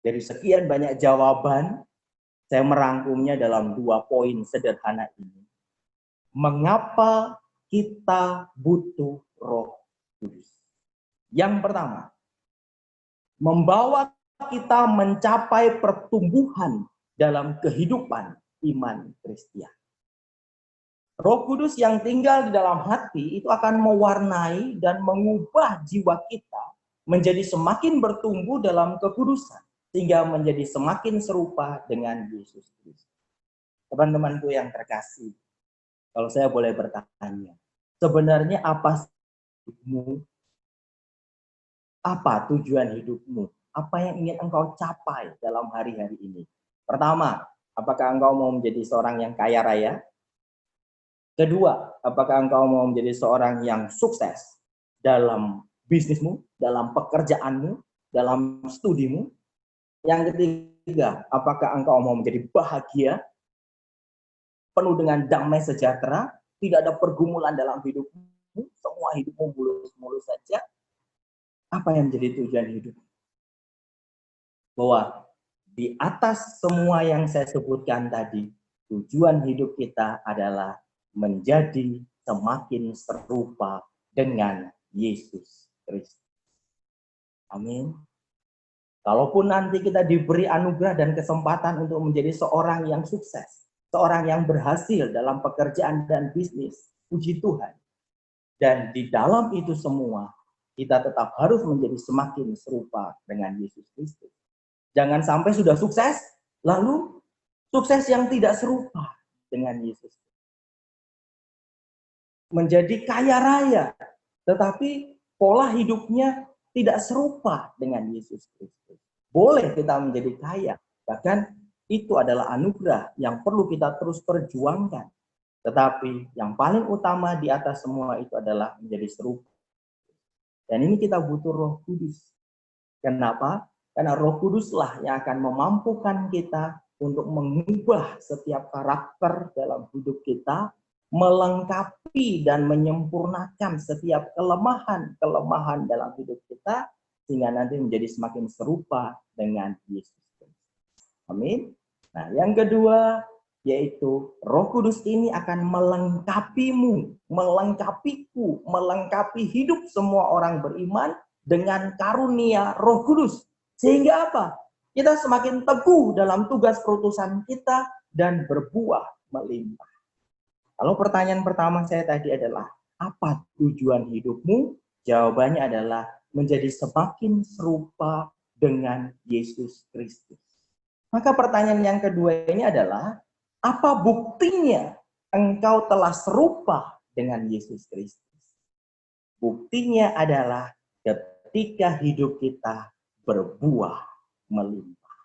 Dari sekian banyak jawaban, saya merangkumnya dalam 2 poin sederhana ini. Mengapa kita butuh Roh Kudus? Yang pertama, membawa kita mencapai pertumbuhan dalam kehidupan iman Kristiani. Roh Kudus yang tinggal di dalam hati itu akan mewarnai dan mengubah jiwa kita menjadi semakin bertumbuh dalam kekudusan, sehingga menjadi semakin serupa dengan Yesus Kristus. Teman-temanku yang terkasih, kalau saya boleh bertanya, sebenarnya apa hidupmu? Apa tujuan hidupmu? Apa yang ingin engkau capai dalam hari-hari ini? Pertama, apakah engkau mau menjadi seorang yang kaya raya? Kedua, apakah engkau mau menjadi seorang yang sukses dalam bisnismu, dalam pekerjaanmu, dalam studimu? Yang ketiga, apakah engkau mau menjadi bahagia, penuh dengan damai sejahtera, tidak ada pergumulan dalam hidupmu, semua hidupmu mulus-mulus saja? Apa yang menjadi tujuan hidup? Bahwa di atas semua yang saya sebutkan tadi, tujuan hidup kita adalah menjadi semakin serupa dengan Yesus Kristus. Amin. Kalaupun nanti kita diberi anugerah dan kesempatan untuk menjadi seorang yang sukses, seorang yang berhasil dalam pekerjaan dan bisnis, puji Tuhan. Dan di dalam itu semua, kita tetap harus menjadi semakin serupa dengan Yesus Kristus. Jangan sampai sudah sukses, lalu sukses yang tidak serupa dengan Yesus. Menjadi kaya raya, tetapi pola hidupnya tidak serupa dengan Yesus Kristus. Boleh kita menjadi kaya, bahkan itu adalah anugerah yang perlu kita terus perjuangkan. Tetapi yang paling utama di atas semua itu adalah menjadi serupa. Dan ini kita butuh Roh Kudus. Kenapa? Karena Roh Kuduslah yang akan memampukan kita untuk mengubah setiap karakter dalam hidup kita, melengkapi dan menyempurnakan setiap kelemahan dalam hidup kita, sehingga nanti menjadi semakin serupa dengan Yesus. Amin. Nah, yang kedua, yaitu Roh Kudus ini akan melengkapimu, melengkapiku, melengkapi hidup semua orang beriman dengan karunia Roh Kudus. Sehingga apa? Kita semakin teguh dalam tugas perutusan kita dan berbuah melimpah. Kalau pertanyaan pertama saya tadi adalah, apa tujuan hidupmu? Jawabannya adalah menjadi semakin serupa dengan Yesus Kristus. Maka pertanyaan yang kedua ini adalah, apa buktinya engkau telah serupa dengan Yesus Kristus? Buktinya adalah ketika hidup kita berbuah melimpah.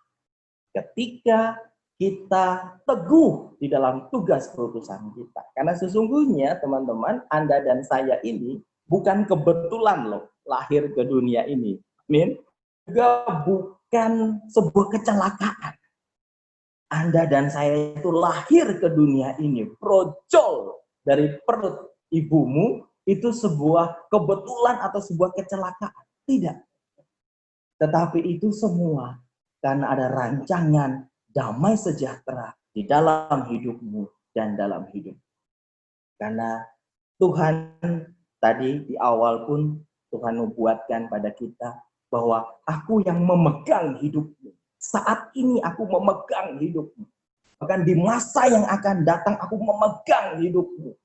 Ketika kita teguh di dalam tugas perutusan kita. Karena sesungguhnya teman-teman, Anda dan saya ini bukan kebetulan loh lahir ke dunia ini. Amin. Juga bukan sebuah kecelakaan. Anda dan saya itu lahir ke dunia ini, brojol dari perut ibumu, itu sebuah kebetulan atau sebuah kecelakaan. Tidak. Tetapi itu semua karena ada rancangan damai sejahtera di dalam hidupmu dan dalam hidup. Karena Tuhan tadi di awal pun Tuhan membuatkan pada kita bahwa aku yang memegang hidupmu. Saat ini aku memegang hidupmu. Bahkan di masa yang akan datang aku memegang hidupmu.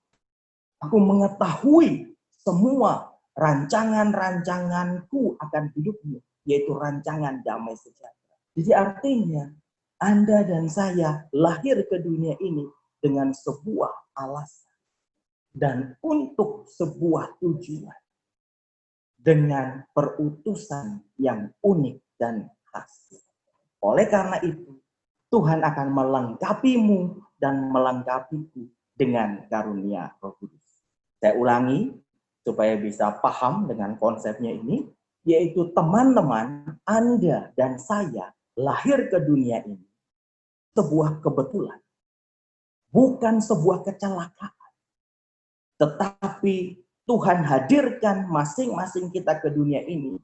Aku mengetahui semua rancangan-rancanganku akan hidupmu, yaitu rancangan damai sejahtera. Jadi artinya Anda dan saya lahir ke dunia ini dengan sebuah alasan dan untuk sebuah tujuan, dengan perutusan yang unik dan khas. Oleh karena itu, Tuhan akan melengkapimu dan melengkapiku dengan karunia Roh Kudus. Saya ulangi supaya bisa paham dengan konsepnya ini, yaitu teman-teman, Anda dan saya lahir ke dunia ini sebuah kebetulan, bukan sebuah kecelakaan. Tetapi Tuhan hadirkan masing-masing kita ke dunia ini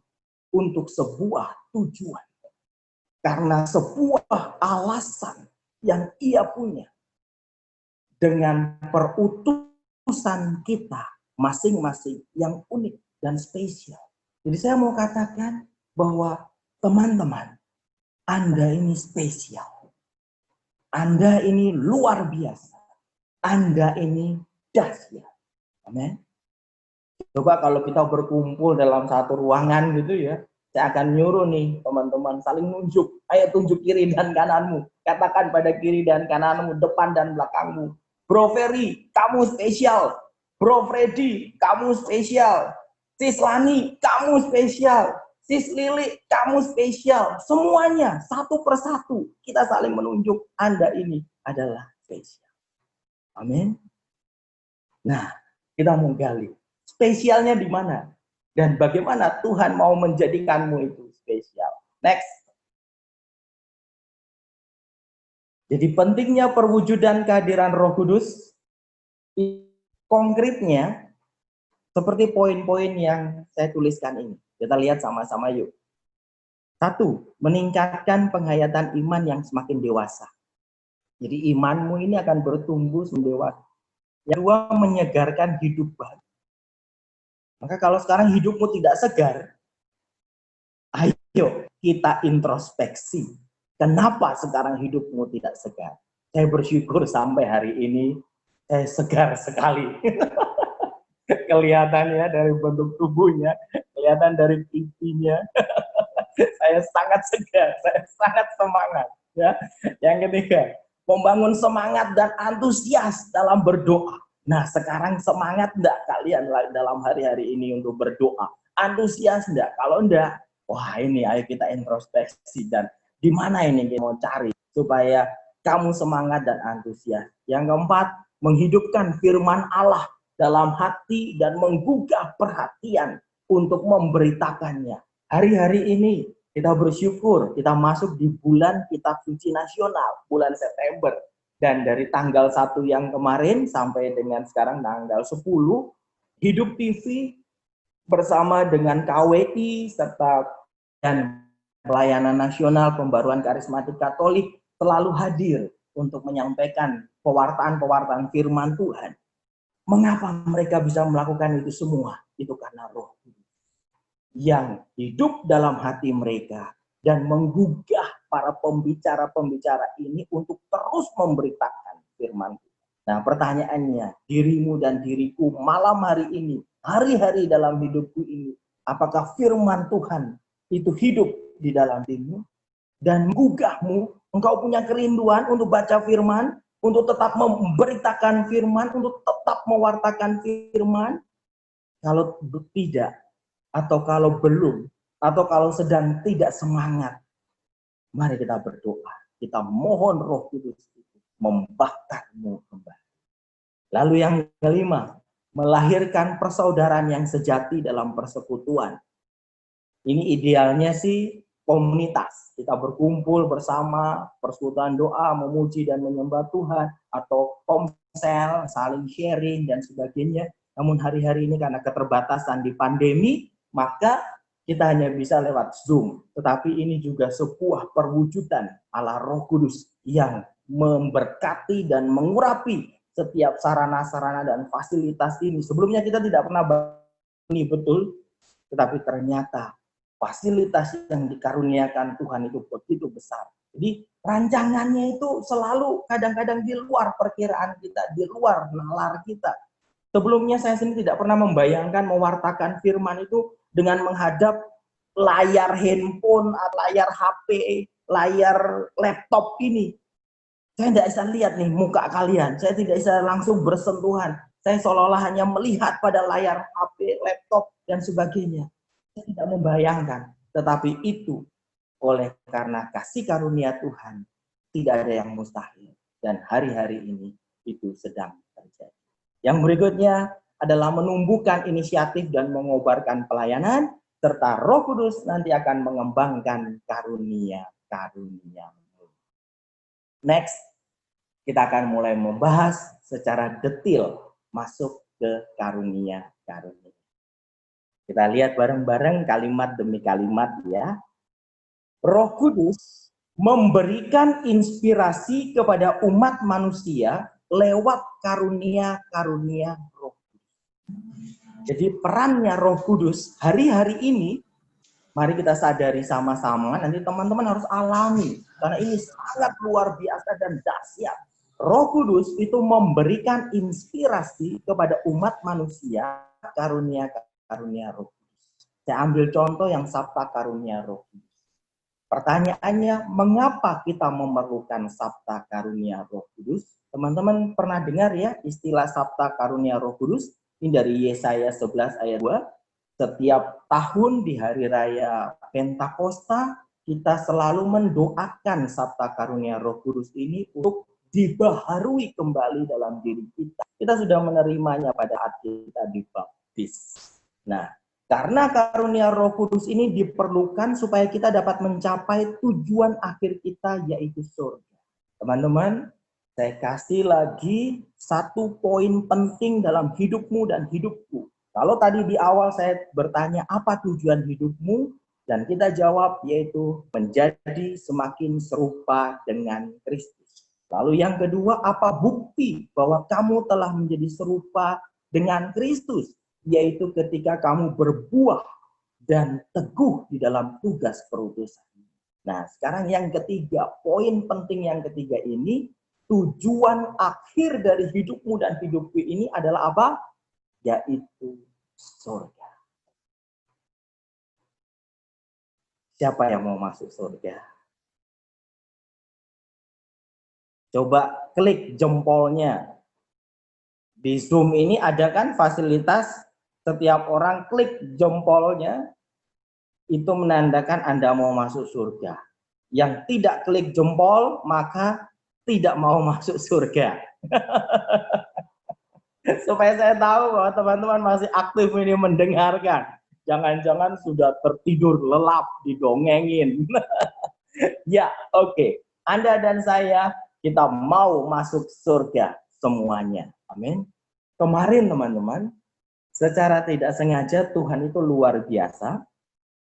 untuk sebuah tujuan. karena sebuah alasan yang ia punya dengan perutusan kita masing-masing yang unik dan spesial. Jadi saya mau katakan bahwa teman-teman, Anda ini spesial. Anda ini luar biasa. Anda ini dahsyat. Amin. Coba kalau kita berkumpul dalam satu ruangan gitu ya, saya akan nyuruh nih teman-teman saling nunjuk. Ayo tunjuk kiri dan kananmu. Katakan pada kiri dan kananmu, depan dan belakangmu. Bro Ferry, kamu spesial. Bro Freddy, kamu spesial. Sis Lani, kamu spesial. Sis Lili, kamu spesial. Semuanya satu persatu kita saling menunjuk Anda ini adalah spesial. Amin. Nah, kita mau gali. Spesialnya di mana? Dan bagaimana Tuhan mau menjadikanmu itu spesial. Next. Jadi pentingnya perwujudan kehadiran Roh Kudus, konkretnya seperti poin-poin yang saya tuliskan ini. Kita lihat sama-sama yuk. 1. Meningkatkan penghayatan iman yang semakin dewasa. Jadi imanmu ini akan bertumbuh semakin dewasa. Yang 2, menyegarkan hidup baru. Maka kalau sekarang hidupmu tidak segar, ayo kita introspeksi. Kenapa sekarang hidupmu tidak segar? Saya bersyukur sampai hari ini saya segar sekali. Kelihatannya dari bentuk tubuhnya, kelihatan dari pipinya. Saya sangat segar, saya sangat semangat. Ya. Yang ketiga, membangun semangat dan antusias dalam berdoa. Nah, sekarang semangat enggak kalian dalam hari-hari ini untuk berdoa? Antusias enggak? Kalau enggak, wah ini ayo kita introspeksi dan di mana ini kita mau cari supaya kamu semangat dan antusias. Yang keempat, menghidupkan firman Allah dalam hati dan menggugah perhatian untuk memberitakannya. Hari-hari ini kita bersyukur kita masuk di bulan Kitab Suci Nasional, bulan September. Dan dari tanggal 1 yang kemarin sampai dengan sekarang tanggal 10, Hidup TV bersama dengan KWI serta dan Pelayanan Nasional Pembaruan Karismatik Katolik selalu hadir untuk menyampaikan pewartaan-pewartaan firman Tuhan. Mengapa mereka bisa melakukan itu semua? Itu karena Roh Kudus yang hidup dalam hati mereka dan menggugah para pembicara-pembicara ini untuk terus memberitakan firman Tuhan. Nah, pertanyaannya, dirimu dan diriku malam hari ini, hari-hari dalam hidupku ini, apakah firman Tuhan itu hidup di dalam dirimu dan menggugahmu? Engkau punya kerinduan untuk baca firman, untuk tetap memberitakan firman, untuk tetap mewartakan firman? Kalau tidak, atau kalau belum, atau kalau sedang tidak semangat, mari kita berdoa. Kita mohon Roh Kudus itu membakarmu kembali. Lalu yang kelima, melahirkan persaudaraan yang sejati dalam persekutuan. Ini idealnya sih komunitas. Kita berkumpul bersama, persekutuan doa, memuji dan menyembah Tuhan, atau komsel, saling sharing dan sebagainya. Namun hari-hari ini karena keterbatasan di pandemi, maka kita hanya bisa lewat Zoom. Tetapi ini juga sebuah perwujudan Allah Roh Kudus yang memberkati dan mengurapi setiap sarana-sarana dan fasilitas ini. Sebelumnya kita tidak pernah ini betul, tetapi ternyata fasilitas yang dikaruniakan Tuhan itu begitu besar. Jadi rancangannya itu selalu kadang-kadang di luar perkiraan kita, di luar nalar kita. Sebelumnya saya sendiri tidak pernah membayangkan mewartakan firman itu dengan menghadap layar handphone, layar HP, layar laptop ini. Saya tidak bisa lihat nih muka kalian, saya tidak bisa langsung bersentuhan. Saya seolah-olah hanya melihat pada layar HP, laptop, dan sebagainya. Saya tidak membayangkan, tetapi itu oleh karena kasih karunia Tuhan, tidak ada yang mustahil. Dan hari-hari ini itu sedang terjadi. Yang berikutnya adalah menumbuhkan inisiatif dan mengobarkan pelayanan, serta Roh Kudus nanti akan mengembangkan karunia-karunia. Next, kita akan mulai membahas secara detail masuk ke karunia-karunia. Kita lihat bareng-bareng kalimat demi kalimat ya. Roh Kudus memberikan inspirasi kepada umat manusia lewat karunia-karunia Roh Kudus. Jadi perannya Roh Kudus hari-hari ini, mari kita sadari sama-sama, nanti teman-teman harus alami, karena ini sangat luar biasa dan dahsyat. Roh Kudus itu memberikan inspirasi kepada umat manusia karunia-karunia Roh Kudus. Saya ambil contoh yang Sabta Karunia Roh Kudus. Pertanyaannya, mengapa kita memerlukan Sabta Karunia Roh Kudus? Teman-teman pernah dengar ya istilah Sabta Karunia Roh Kudus? Ini dari Yesaya 11 ayat 2. Setiap tahun di hari raya Pentakosta, kita selalu mendoakan Sabta Karunia Roh Kudus ini untuk dibaharui kembali dalam diri kita. Kita sudah menerimanya pada saat kita dibaptis. Nah, karena karunia Roh Kudus ini diperlukan supaya kita dapat mencapai tujuan akhir kita, yaitu surga. Teman-teman, saya kasih lagi satu poin penting dalam hidupmu dan hidupku. Kalau tadi di awal saya bertanya apa tujuan hidupmu, dan kita jawab yaitu menjadi semakin serupa dengan Kristus. Lalu yang kedua, apa bukti bahwa kamu telah menjadi serupa dengan Kristus? Yaitu ketika kamu berbuah dan teguh di dalam tugas perutusan. Nah, sekarang yang ketiga, poin penting yang ketiga ini, tujuan akhir dari hidupmu dan hidupku ini adalah apa? Yaitu surga. Siapa yang mau masuk surga? Coba klik jempolnya. Di Zoom ini ada kan fasilitas setiap orang klik jempolnya, itu menandakan Anda mau masuk surga. Yang tidak klik jempol, maka tidak mau masuk surga. Supaya saya tahu bahwa teman-teman masih aktif ini mendengarkan. Jangan-jangan sudah tertidur lelap didongengin. Ya, oke. Anda dan saya, kita mau masuk surga semuanya. Amin. Kemarin teman-teman, secara tidak sengaja Tuhan itu luar biasa.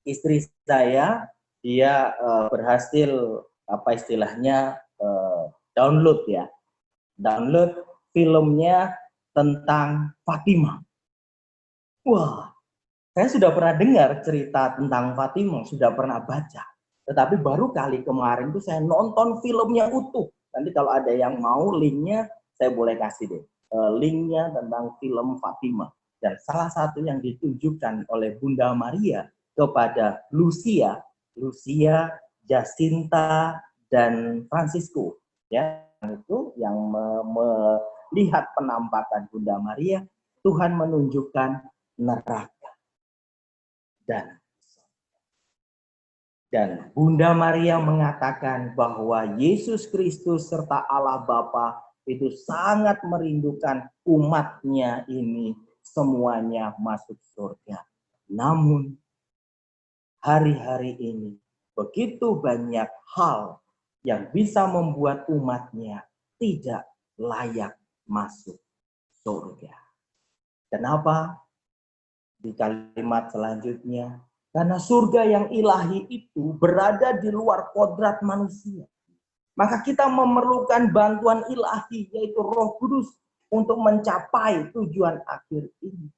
Istri saya, dia berhasil apa istilahnya download ya. Download filmnya tentang Fatimah. Wah, saya sudah pernah dengar cerita tentang Fatimah, sudah pernah baca. Tetapi baru kali kemarin tuh saya nonton filmnya utuh. Nanti kalau ada yang mau linknya, saya boleh kasih deh. Linknya tentang film Fatimah. Dan salah satu yang ditunjukkan oleh Bunda Maria kepada Lucia, Jacinta, dan Francisco. Ya, itu yang melihat penampakan Bunda Maria, Tuhan menunjukkan neraka. Dan Bunda Maria mengatakan bahwa Yesus Kristus serta Allah Bapa itu sangat merindukan umatnya ini semuanya masuk surga. Namun hari-hari ini begitu banyak hal yang bisa membuat umatnya tidak layak masuk surga. Kenapa? Di kalimat selanjutnya, karena surga yang ilahi itu berada di luar kodrat manusia. Maka kita memerlukan bantuan ilahi, yaitu Roh Kudus, untuk mencapai tujuan akhir ini.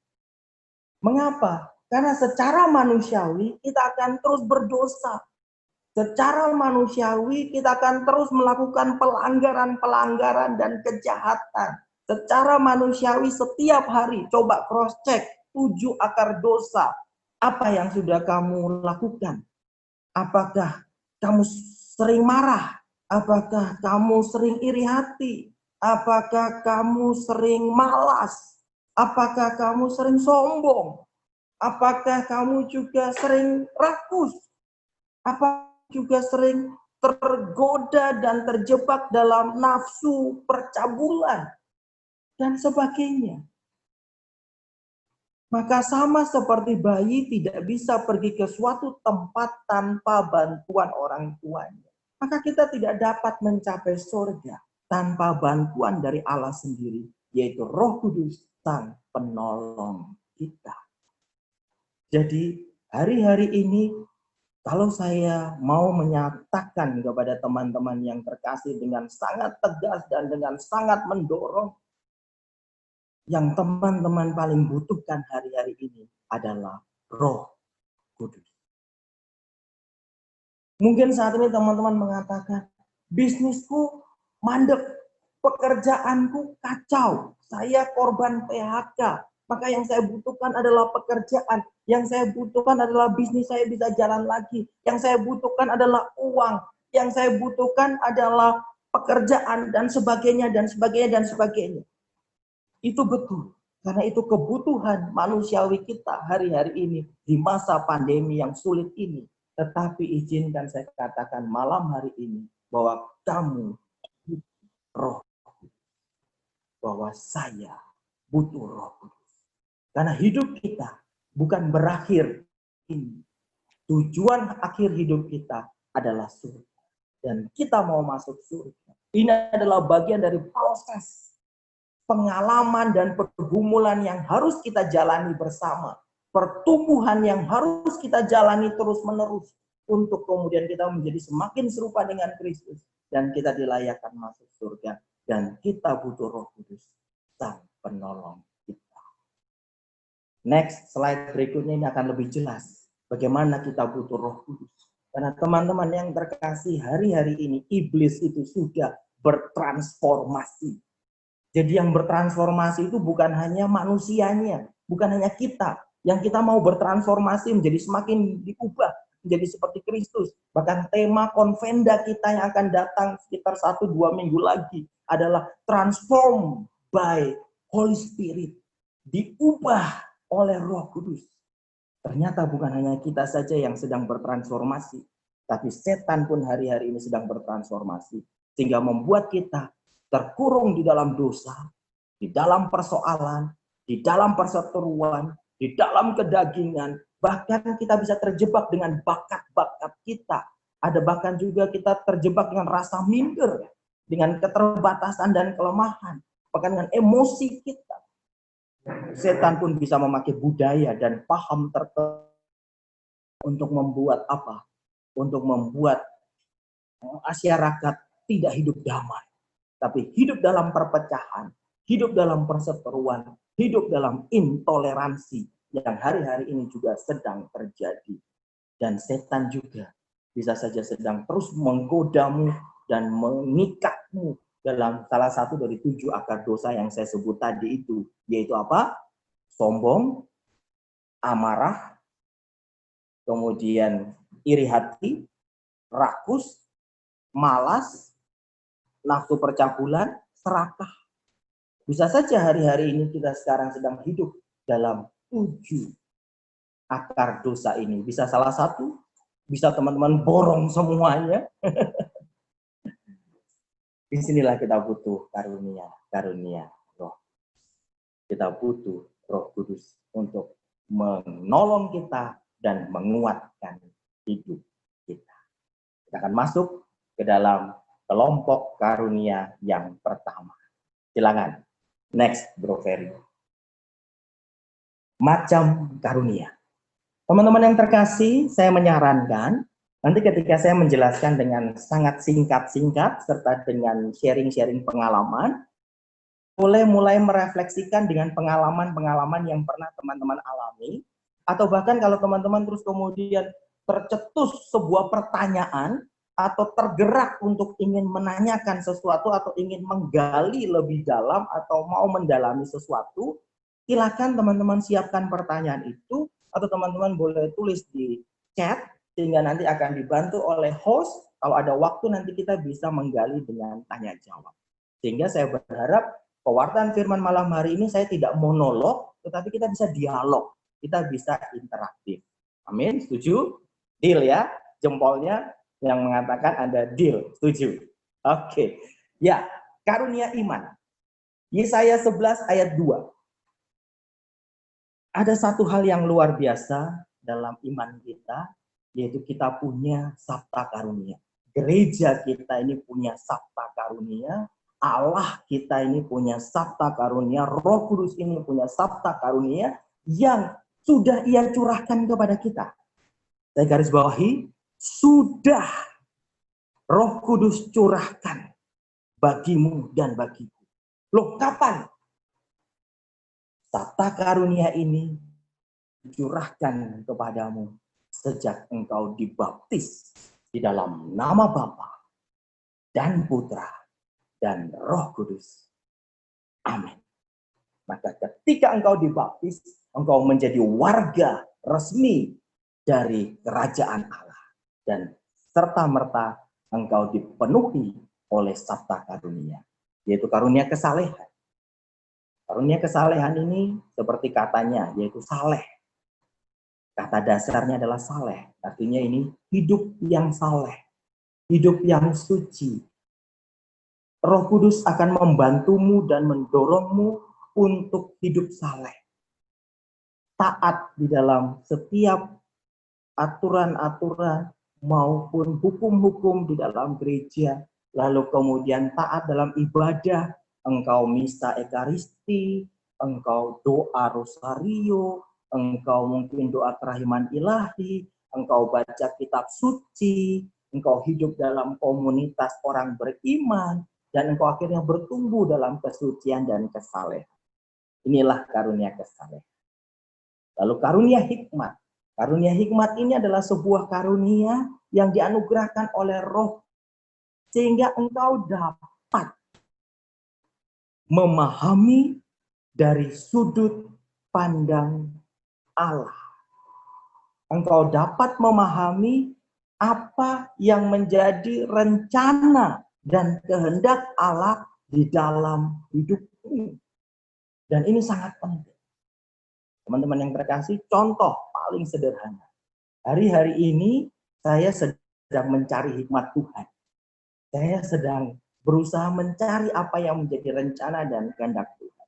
Mengapa? Karena secara manusiawi kita akan terus berdosa. Secara manusiawi kita akan terus melakukan pelanggaran-pelanggaran dan kejahatan. Secara manusiawi setiap hari, coba cross check 7 akar dosa. Apa yang sudah kamu lakukan? Apakah kamu sering marah? Apakah kamu sering iri hati? Apakah kamu sering malas? Apakah kamu sering sombong? Apakah kamu juga sering rakus? Apakah juga sering tergoda dan terjebak dalam nafsu percabulan? Dan sebagainya. Maka sama seperti bayi tidak bisa pergi ke suatu tempat tanpa bantuan orang tuanya. Maka kita tidak dapat mencapai surga tanpa bantuan dari Allah sendiri, yaitu Roh Kudus, Sang Penolong kita. Jadi hari-hari ini Kalau saya mau menyatakan kepada teman-teman yang terkasih dengan sangat tegas dan dengan sangat mendorong, yang teman-teman paling butuhkan hari-hari ini adalah Roh Kudus. Mungkin saat ini teman-teman mengatakan, bisnisku mandek, pekerjaanku kacau, saya korban PHK, maka yang saya butuhkan adalah pekerjaan, yang saya butuhkan adalah bisnis saya bisa jalan lagi, yang saya butuhkan adalah uang, yang saya butuhkan adalah pekerjaan, dan sebagainya, dan sebagainya, dan sebagainya. Itu betul. Karena itu kebutuhan manusiawi kita hari-hari ini di masa pandemi yang sulit ini. Tetapi izinkan saya katakan malam hari ini bahwa kamu roh, bahwa saya butuh Roh Kudus. Karena hidup kita bukan berakhir ini. Tujuan akhir hidup kita adalah surga. Dan kita mau masuk surga. Ini adalah bagian dari proses pengalaman dan pergumulan yang harus kita jalani bersama. Pertumbuhan yang harus kita jalani terus-menerus. Untuk kemudian kita menjadi semakin serupa dengan Kristus. Dan kita dilayakkan masuk surga. Dan kita butuh Roh Kudus, Sang Penolong kita. Next, slide berikutnya ini akan lebih jelas. Bagaimana kita butuh Roh Kudus. Karena teman-teman yang terkasih, hari-hari ini iblis itu sudah bertransformasi. Jadi yang bertransformasi itu bukan hanya manusianya, bukan hanya kita. Yang kita mau bertransformasi menjadi semakin diubah, menjadi seperti Kristus. Bahkan tema konvenda kita yang akan datang sekitar 1-2 minggu lagi adalah transform by Holy Spirit. Diubah oleh Roh Kudus. Ternyata bukan hanya kita saja yang sedang bertransformasi, tapi setan pun hari-hari ini sedang bertransformasi. Sehingga membuat kita terkurung di dalam dosa, di dalam persoalan, di dalam perseteruan, di dalam kedagingan, bahkan kita bisa terjebak dengan bakat-bakat kita. Ada bahkan juga kita terjebak dengan rasa minder, dengan keterbatasan dan kelemahan, bahkan dengan emosi kita. Setan pun bisa memakai budaya dan paham tertentu untuk membuat apa? Untuk membuat masyarakat tidak hidup damai. Tapi hidup dalam perpecahan, hidup dalam perseteruan, hidup dalam intoleransi yang hari-hari ini juga sedang terjadi. Dan setan juga bisa saja sedang terus menggodamu dan mengikatmu dalam salah satu dari 7 akar dosa yang saya sebut tadi itu. Yaitu apa? Sombong, amarah, kemudian iri hati, rakus, malas, nafsu percabulan, serakah. Bisa saja hari-hari ini kita sekarang sedang hidup dalam 7 akar dosa ini. Bisa salah satu, bisa teman-teman borong semuanya. Disinilah kita butuh karunia Roh. Kita butuh Roh Kudus untuk menolong kita dan menguatkan hidup kita. Kita akan masuk ke dalam kelompok karunia yang pertama. Silakan. Next, Bro Ferry. Macam karunia. Teman-teman yang terkasih, saya menyarankan nanti ketika saya menjelaskan dengan sangat singkat-singkat serta dengan sharing-sharing pengalaman, mulai merefleksikan dengan pengalaman-pengalaman yang pernah teman-teman alami, atau bahkan kalau teman-teman terus kemudian tercetus sebuah pertanyaan, atau tergerak untuk ingin menanyakan sesuatu atau ingin menggali lebih dalam atau mau mendalami sesuatu, silakan teman-teman siapkan pertanyaan itu atau teman-teman boleh tulis di chat sehingga nanti akan dibantu oleh host. Kalau ada waktu nanti kita bisa menggali dengan tanya jawab. Sehingga saya berharap pewartaan firman malam hari ini saya tidak monolog, tetapi kita bisa dialog, kita bisa interaktif. Amin, setuju? Deal ya, jempolnya yang mengatakan ada deal, setuju? Oke. Ya, karunia iman. Yesaya 11 ayat 2. Ada satu hal yang luar biasa dalam iman kita, yaitu kita punya sabta karunia. Gereja kita ini punya sabta karunia, Allah kita ini punya sabta karunia, Roh Kudus ini punya sabta karunia yang sudah Ia curahkan kepada kita. Saya garis bawahi, sudah Roh Kudus curahkan bagimu dan bagiku. Loh, kapan? Sabta karunia ini dicurahkan kepadamu sejak engkau dibaptis di dalam nama Bapa dan Putra dan Roh Kudus. Amin. Maka ketika engkau dibaptis, engkau menjadi warga resmi dari kerajaan Allah. Dan serta-merta engkau dipenuhi oleh sabta karunia, yaitu karunia kesalehan. Karunia kesalehan ini seperti katanya, yaitu saleh. Kata dasarnya adalah saleh. Artinya ini hidup yang saleh, hidup yang suci. Roh Kudus akan membantumu dan mendorongmu untuk hidup saleh. Taat di dalam setiap aturan-aturan maupun hukum-hukum di dalam gereja. Lalu kemudian taat dalam ibadah. Engkau misa ekaristi, engkau doa rosario, engkau mungkin doa kerahiman ilahi, engkau baca kitab suci, engkau hidup dalam komunitas orang beriman, dan engkau akhirnya bertumbuh dalam kesucian dan kesalehan. Inilah karunia kesalehan. Lalu karunia hikmat. Karunia hikmat ini adalah sebuah karunia yang dianugerahkan oleh Roh, sehingga engkau dapat memahami dari sudut pandang Allah. Engkau dapat memahami apa yang menjadi rencana dan kehendak Allah di dalam hidupmu. Dan ini sangat penting. Teman-teman yang terkasih, contoh paling sederhana. Hari-hari ini saya sedang mencari hikmat Tuhan. Saya sedang berusaha mencari apa yang menjadi rencana dan kehendak Tuhan.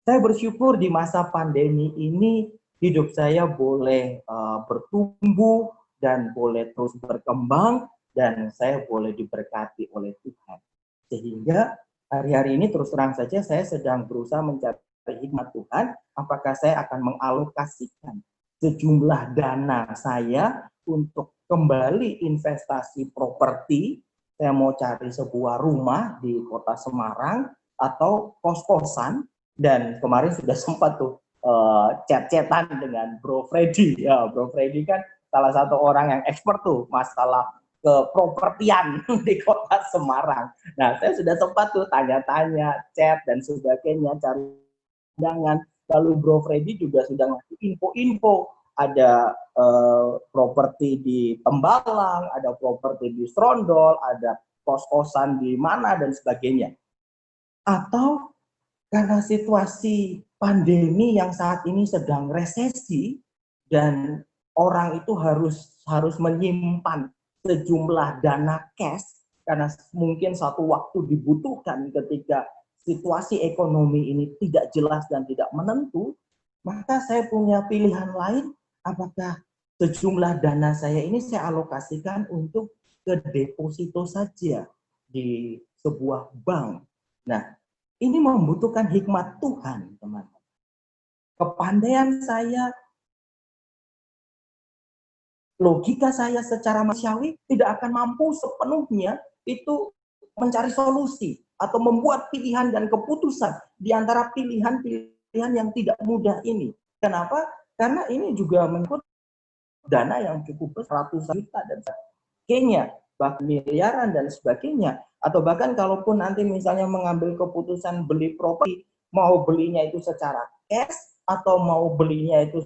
Saya bersyukur di masa pandemi ini hidup saya boleh bertumbuh dan boleh terus berkembang dan saya boleh diberkati oleh Tuhan. Sehingga hari-hari ini terus terang saja saya sedang berusaha mencari hikmat Tuhan, apakah saya akan mengalokasikan sejumlah dana saya untuk kembali investasi properti. Saya mau cari sebuah rumah di kota Semarang atau kos-kosan, dan kemarin sudah sempat tuh chat-chatan dengan Bro Freddy. Ya, Bro Freddy kan salah satu orang yang expert tuh masalah kepropertian di kota Semarang. Nah, saya sudah sempat tuh tanya-tanya, chat dan sebagainya, cari undangan. Lalu Bro Freddy juga sudah ngasih info-info. Ada properti di Tembalang, ada properti di Strondol, ada kos-kosan di mana dan sebagainya. Atau karena situasi pandemi yang saat ini sedang resesi dan orang itu harus menyimpan sejumlah dana cash karena mungkin satu waktu dibutuhkan ketika situasi ekonomi ini tidak jelas dan tidak menentu, maka saya punya pilihan lain. Apakah sejumlah dana saya ini saya alokasikan untuk ke deposito saja di sebuah bank. Nah, ini membutuhkan hikmat Tuhan, teman-teman. Kepandaian saya, logika saya secara manusiawi tidak akan mampu sepenuhnya itu mencari solusi atau membuat pilihan dan keputusan di antara pilihan-pilihan yang tidak mudah ini. Kenapa? Karena ini juga menyangkut dana yang cukup besar, ratusan juta dan sebagainya, bahkan miliaran dan sebagainya. Atau bahkan kalaupun nanti misalnya mengambil keputusan beli properti, mau belinya itu secara cash atau mau belinya itu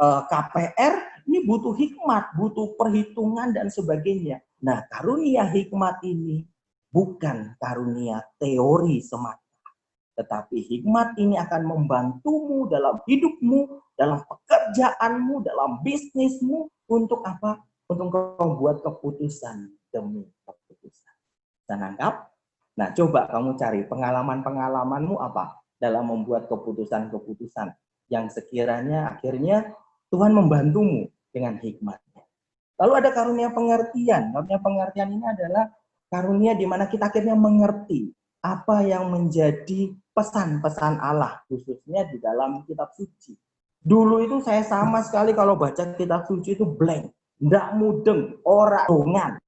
KPR, ini butuh hikmat, butuh perhitungan dan sebagainya. Nah, karunia hikmat ini bukan karunia teori semata, tetapi hikmat ini akan membantumu dalam hidupmu, dalam pekerjaanmu, dalam bisnismu. Untuk apa? Untuk membuat keputusan demi keputusan. Bisa nangkap? Nah, coba kamu cari pengalaman-pengalamanmu apa dalam membuat keputusan-keputusan yang sekiranya akhirnya Tuhan membantumu dengan hikmatnya. Lalu ada karunia pengertian. Karunia pengertian ini adalah karunia di mana kita akhirnya mengerti apa yang menjadi pesan-pesan Allah, khususnya di dalam kitab suci. Dulu itu saya sama sekali kalau baca kitab suci itu blank, ndak mudeng, ora dongan.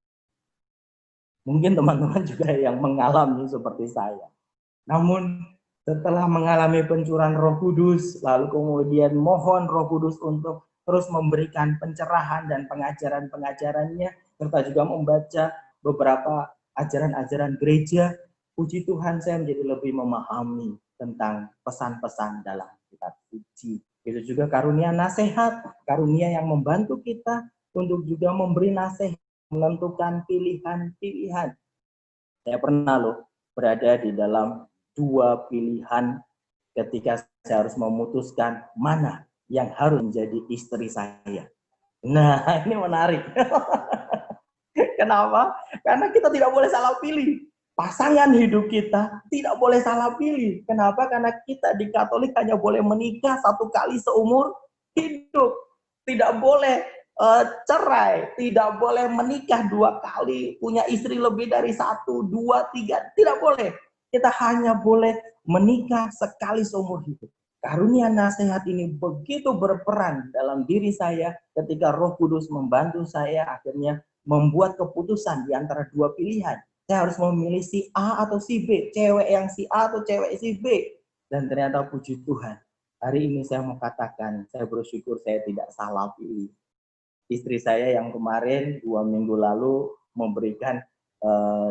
Mungkin teman-teman juga yang mengalami seperti saya. Namun setelah mengalami pencurahan Roh Kudus, lalu kemudian mohon Roh Kudus untuk terus memberikan pencerahan dan pengajaran-pengajarannya, serta juga membaca beberapa ajaran-ajaran gereja, puji Tuhan saya menjadi lebih memahami tentang pesan-pesan dalam kitab suci. Itu juga karunia nasihat, karunia yang membantu kita untuk juga memberi nasihat, menentukan pilihan-pilihan. Saya pernah loh berada di dalam dua pilihan ketika saya harus memutuskan mana yang harus menjadi istri saya. Nah, ini menarik. Kenapa? Karena kita tidak boleh salah pilih. Pasangan hidup kita tidak boleh salah pilih. Kenapa? Karena kita di Katolik hanya boleh menikah satu kali seumur hidup. Tidak boleh cerai, tidak boleh menikah dua kali, punya istri lebih dari satu, dua, tiga. Tidak boleh. Kita hanya boleh menikah sekali seumur hidup. Karunia nasihat ini begitu berperan dalam diri saya ketika Roh Kudus membantu saya akhirnya membuat keputusan di antara dua pilihan. Saya harus memilih si A atau si B, cewek yang si A atau cewek si B. Dan ternyata puji Tuhan, hari ini saya mau katakan, saya bersyukur saya tidak salah pilih. Istri saya yang kemarin 2 minggu lalu memberikan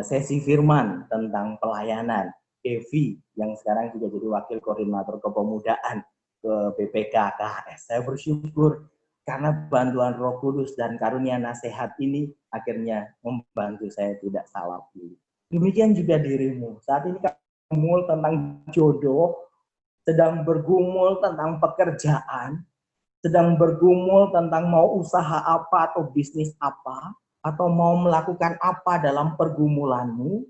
sesi firman tentang pelayanan. Evi yang sekarang juga jadi wakil koordinator kepemudaan ke BPK-KHS. Saya bersyukur karena bantuan Roh Kudus dan karunia nasihat ini akhirnya membantu saya tidak salah pilih. Demikian juga dirimu. Saat ini kamu bergumul tentang jodoh, sedang bergumul tentang pekerjaan, sedang bergumul tentang mau usaha apa atau bisnis apa, atau mau melakukan apa dalam pergumulanmu,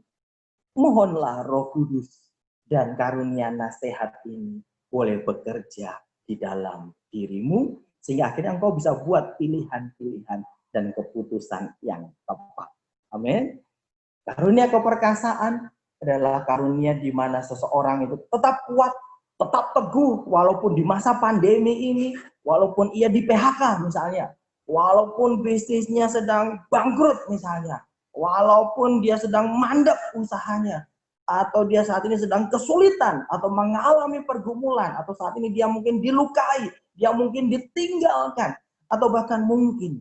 mohonlah Roh Kudus dan karunia nasihat ini boleh bekerja di dalam dirimu, sehingga akhirnya engkau bisa buat pilihan-pilihan dan keputusan yang tepat. Amin. Karunia keperkasaan adalah karunia di mana seseorang itu tetap kuat, tetap teguh, walaupun di masa pandemi ini, walaupun ia di PHK misalnya, walaupun bisnisnya sedang bangkrut misalnya, walaupun dia sedang mandek usahanya, atau dia saat ini sedang kesulitan, atau mengalami pergumulan, atau saat ini dia mungkin dilukai, dia mungkin ditinggalkan, atau bahkan mungkin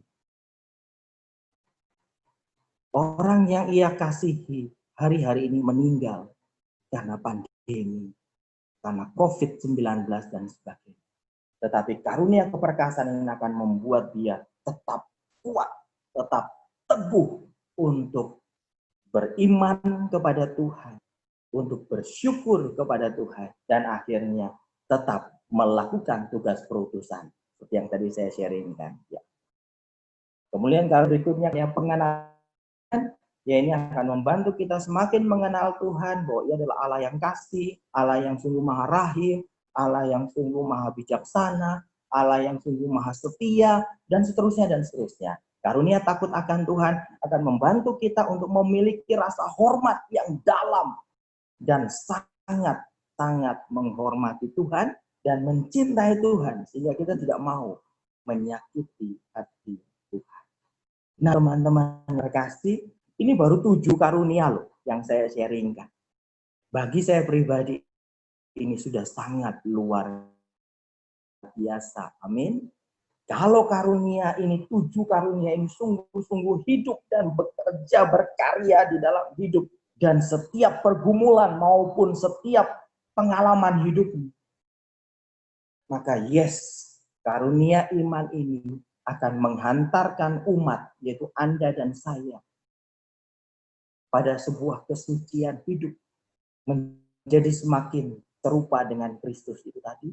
orang yang ia kasihi hari-hari ini meninggal karena pandemi, karena COVID-19 dan sebagainya. Tetapi karunia keperkasaan ini akan membuat dia tetap kuat, tetap teguh untuk beriman kepada Tuhan, untuk bersyukur kepada Tuhan, dan akhirnya tetap melakukan tugas perutusan seperti yang tadi saya sharingkan. Ya. Kemudian kalau berikutnya ya pengenalan, ya ini akan membantu kita semakin mengenal Tuhan bahwa Ia adalah Allah yang kasih, Allah yang sungguh maha rahim, Allah yang sungguh maha bijaksana, Allah yang sungguh maha setia, dan seterusnya dan seterusnya. Karunia takut akan Tuhan akan membantu kita untuk memiliki rasa hormat yang dalam dan sangat menghormati Tuhan dan mencintai Tuhan sehingga kita tidak mau menyakiti hati Tuhan. Nah, teman-teman terkasih, ini baru 7 karunia loh yang saya sharingkan. Bagi saya pribadi ini sudah sangat luar biasa. Amin. Kalau karunia ini, 7 karunia ini sungguh-sungguh hidup dan bekerja berkarya di dalam hidup, dan setiap pergumulan maupun setiap pengalaman hidupmu, maka yes, karunia iman ini akan menghantarkan umat, yaitu Anda dan saya, pada sebuah kesucian hidup, menjadi semakin serupa dengan Kristus itu tadi.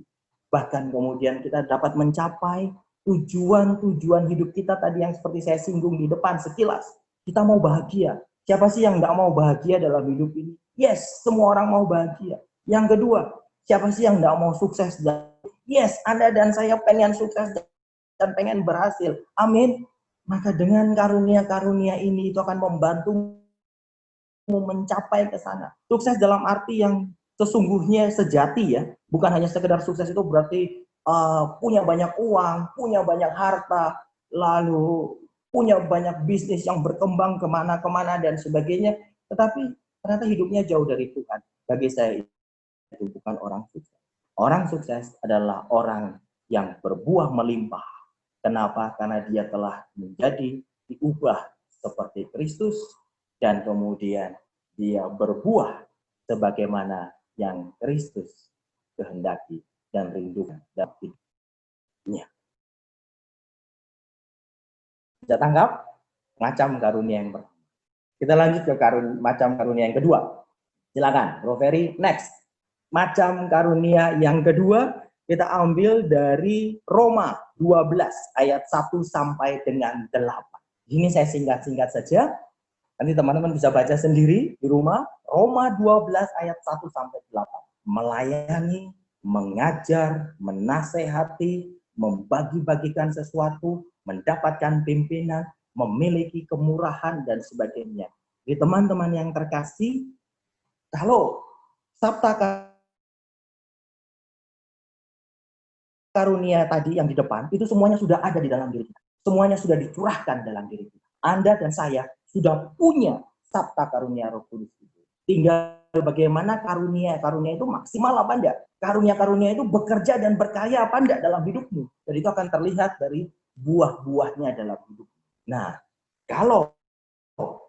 Bahkan kemudian kita dapat mencapai tujuan-tujuan hidup kita tadi yang seperti saya singgung di depan sekilas. Kita mau bahagia. Siapa sih yang nggak mau bahagia dalam hidup ini? Yes, semua orang mau bahagia. Yang kedua, siapa sih yang nggak mau sukses? Yes, Anda dan saya pengen sukses dan pengen berhasil. Amin. Maka dengan karunia-karunia ini itu akan membantu mencapai ke sana. Sukses dalam arti yang sesungguhnya sejati ya. Bukan hanya sekedar sukses itu berarti punya banyak uang, punya banyak harta, lalu punya banyak bisnis yang berkembang kemana-kemana dan sebagainya, tetapi ternyata hidupnya jauh dari Tuhan. Bagi saya itu bukan orang sukses. Orang sukses adalah orang yang berbuah melimpah. Kenapa? Karena dia telah menjadi diubah seperti Kristus dan kemudian dia berbuah sebagaimana yang Kristus kehendaki dan rindukan dalam hidupnya. Bisa tangkap? Macam karunia yang pertama. Kita lanjut ke macam karunia yang kedua. Silakan, Bro Ferry, next. Macam karunia yang kedua kita ambil dari Roma 12 ayat 1 sampai dengan 8. Ini saya singkat-singkat saja. Nanti teman-teman bisa baca sendiri di rumah. Roma 12 ayat 1 sampai 8. Melayani, mengajar, menasehati, membagi-bagikan sesuatu, mendapatkan pimpinan, memiliki kemurahan dan sebagainya. Jadi teman-teman yang terkasih, kalau sabta karunia tadi yang di depan, itu semuanya sudah ada di dalam diri kita. Semuanya sudah dicurahkan dalam diri kita. Anda dan saya sudah punya sabta karunia Roh Kudus itu. Tinggal bagaimana karunia itu maksimal apa enggak? Karunia itu bekerja dan berkarya apa enggak dalam hidupmu? Dan itu akan terlihat dari buah-buahnya dalam hidupmu. Nah, kalau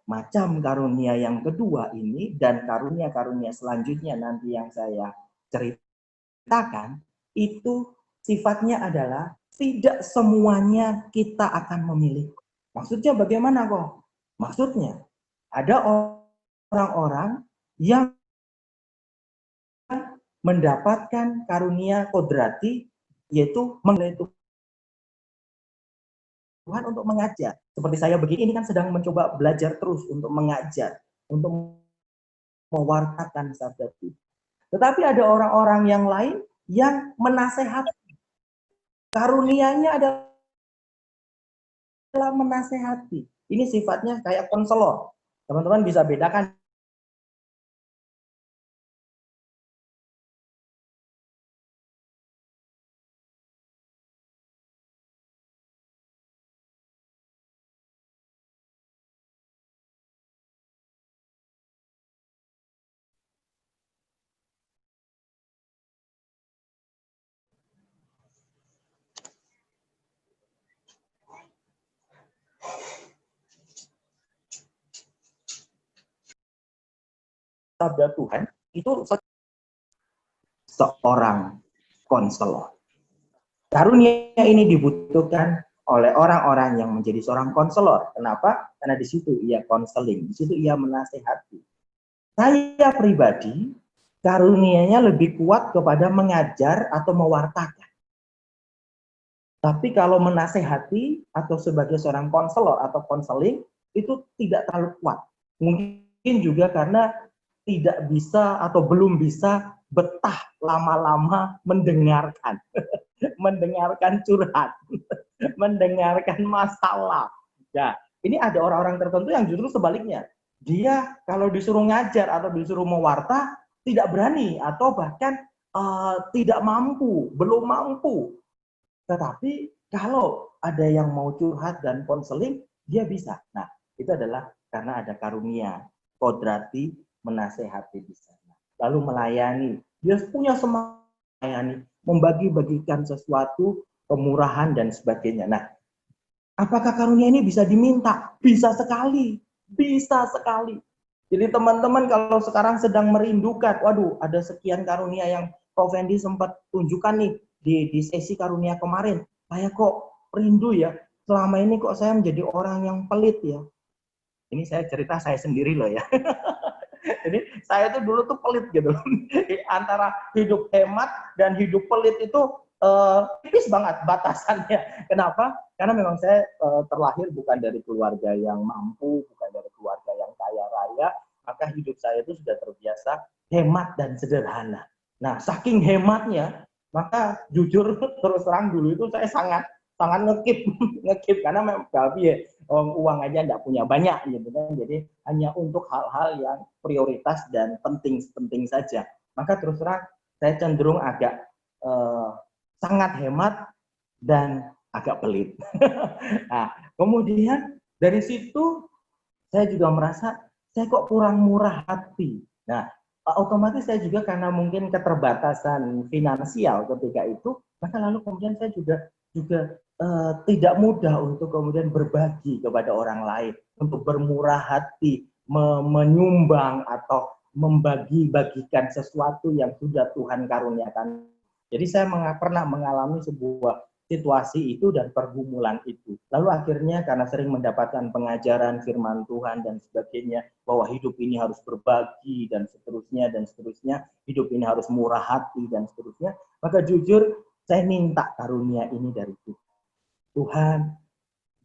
macam karunia yang kedua ini dan karunia-karunia selanjutnya nanti yang saya ceritakan, itu sifatnya adalah tidak semuanya kita akan memiliki. Maksudnya bagaimana kok? Maksudnya ada orang-orang yang mendapatkan karunia kodrati, yaitu mengenai Tuhan untuk mengajar. Seperti saya begini, ini kan sedang mencoba belajar terus untuk mengajar, untuk mewartakan sabda Tuhan. Tetapi ada orang-orang yang lain yang menasehati. Karunianya adalah menasehati. Ini sifatnya kayak konselor. Teman-teman bisa bedakan sabda Tuhan itu seorang konselor. Karunia ini dibutuhkan oleh orang-orang yang menjadi seorang konselor. Kenapa? Karena di situ ia konseling, di situ ia menasehati. Saya pribadi, karunianya lebih kuat kepada mengajar atau mewartakan. Tapi kalau menasehati atau sebagai seorang konselor atau konseling, itu tidak terlalu kuat. Mungkin juga karena tidak bisa atau belum bisa betah lama-lama mendengarkan. Mendengarkan curhat, mendengarkan masalah. Nah, ini ada orang-orang tertentu yang justru sebaliknya. Dia kalau disuruh ngajar atau disuruh mewarta, tidak berani atau bahkan tidak mampu, belum mampu. Tetapi kalau ada yang mau curhat dan konseling, dia bisa. Nah, itu adalah karena ada karunia, kodrati, menasehati di sana. Lalu melayani, dia punya semangat melayani, membagi-bagikan sesuatu, kemurahan dan sebagainya. Nah, apakah karunia ini bisa diminta? Bisa sekali, bisa sekali. Jadi teman-teman kalau sekarang sedang merindukan, waduh ada sekian karunia yang Prof. Fendi sempat tunjukkan nih di sesi karunia kemarin. Saya kok rindu ya, selama ini kok saya menjadi orang yang pelit ya. Ini saya cerita saya sendiri loh ya. Jadi saya tuh dulu tuh pelit gitu. Antara hidup hemat dan hidup pelit itu tipis banget batasannya. Kenapa? Karena memang saya terlahir bukan dari keluarga yang mampu, bukan dari keluarga yang kaya raya, maka hidup saya itu sudah terbiasa hemat dan sederhana. Nah, saking hematnya, maka jujur terus terang dulu itu saya sangat ngekip karena memang ya, uang aja nggak punya banyak gitu kan, jadi hanya untuk hal-hal yang prioritas dan penting saja. Maka terus terang saya cenderung agak sangat hemat dan agak pelit. Nah, Kemudian dari situ saya juga merasa saya kok kurang murah hati. Nah, otomatis saya juga karena mungkin keterbatasan finansial ketika itu, maka lalu kemudian saya juga tidak mudah untuk kemudian berbagi kepada orang lain, untuk bermurah hati, menyumbang atau membagi-bagikan sesuatu yang sudah Tuhan karuniakan. Jadi saya pernah mengalami sebuah situasi itu dan pergumulan itu. Lalu akhirnya karena sering mendapatkan pengajaran firman Tuhan dan sebagainya, bahwa hidup ini harus berbagi dan seterusnya, hidup ini harus murah hati dan seterusnya, maka jujur saya minta karunia ini dari Tuhan. Tuhan,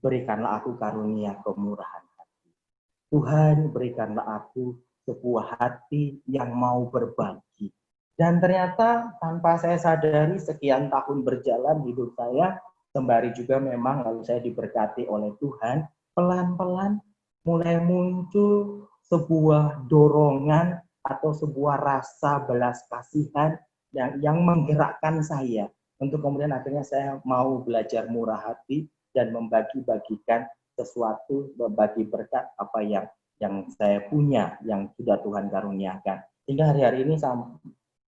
berikanlah aku karunia kemurahan hati. Tuhan, berikanlah aku sebuah hati yang mau berbagi. Dan ternyata tanpa saya sadari sekian tahun berjalan hidup saya, sembari juga memang lalu saya diberkati oleh Tuhan, pelan-pelan mulai muncul sebuah dorongan atau sebuah rasa belas kasihan yang menggerakkan saya untuk kemudian akhirnya saya mau belajar murah hati dan membagi-bagikan sesuatu, berbagi berkat apa yang saya punya, yang sudah Tuhan karuniakan. Hingga hari-hari ini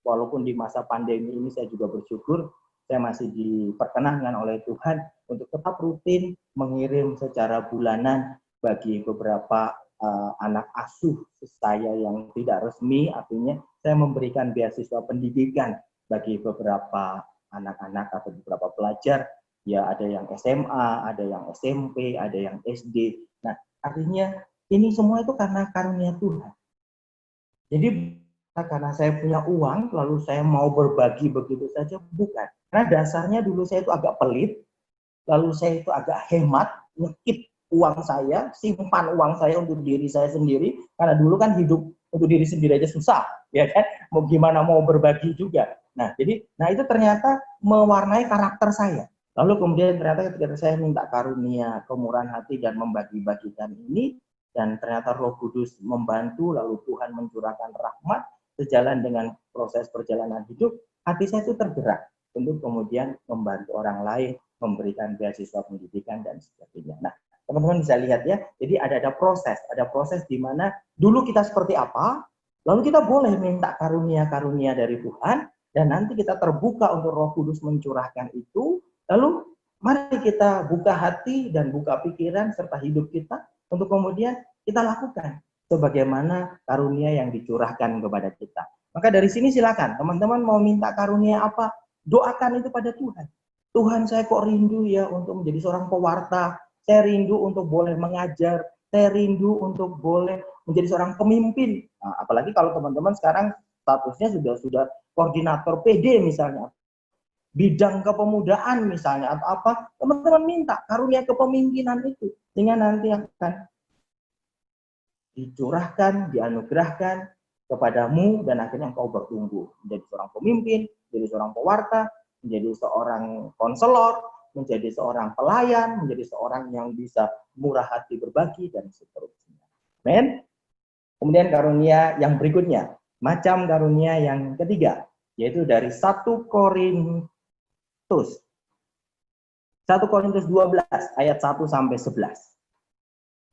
walaupun di masa pandemi ini saya juga bersyukur saya masih diperkenankan oleh Tuhan untuk tetap rutin mengirim secara bulanan bagi beberapa anak asuh saya yang tidak resmi, artinya saya memberikan beasiswa pendidikan bagi beberapa anak-anak atau beberapa pelajar, ya ada yang SMA, ada yang SMP, ada yang SD. Nah, artinya ini semua itu karena karunia Tuhan. Jadi karena saya punya uang, lalu saya mau berbagi begitu saja, bukan. Karena dasarnya dulu saya itu agak pelit, lalu saya itu agak hemat, ngekip uang saya, simpan uang saya untuk diri saya sendiri, karena dulu kan hidup untuk diri sendiri aja susah, ya kan? Mau gimana mau berbagi juga. Nah, itu ternyata mewarnai karakter saya. Lalu kemudian ternyata ketika saya minta karunia, kemurahan hati dan membagi-bagikan ini, dan ternyata Roh Kudus membantu, lalu Tuhan mencurahkan rahmat, sejalan dengan proses perjalanan hidup, hati saya itu tergerak untuk kemudian membantu orang lain, memberikan beasiswa pendidikan dan sebagainya. Nah, teman-teman bisa lihat ya, jadi ada proses di mana dulu kita seperti apa, lalu kita boleh minta karunia-karunia dari Tuhan, dan nanti kita terbuka untuk Roh Kudus mencurahkan itu, lalu mari kita buka hati dan buka pikiran serta hidup kita untuk kemudian kita lakukan sebagaimana karunia yang dicurahkan kepada kita. Maka dari sini silakan, teman-teman mau minta karunia apa, doakan itu pada Tuhan. Tuhan, saya kok rindu ya untuk menjadi seorang pewarta, saya rindu untuk boleh mengajar, saya rindu untuk boleh menjadi seorang pemimpin. Nah, apalagi kalau teman-teman sekarang statusnya sudah koordinator PD misalnya, bidang kepemudaan misalnya atau apa, teman-teman minta karunia kepemimpinan itu, sehingga nanti akan dicurahkan, dianugerahkan kepadamu dan akhirnya engkau bertumbuh menjadi seorang pemimpin, menjadi seorang pewarta, menjadi seorang konselor, menjadi seorang pelayan, menjadi seorang yang bisa murah hati berbagi dan seterusnya. Amen. Kemudian karunia yang berikutnya, macam karunia yang ketiga, yaitu dari 1 Korintus 12 ayat 1 sampai 11.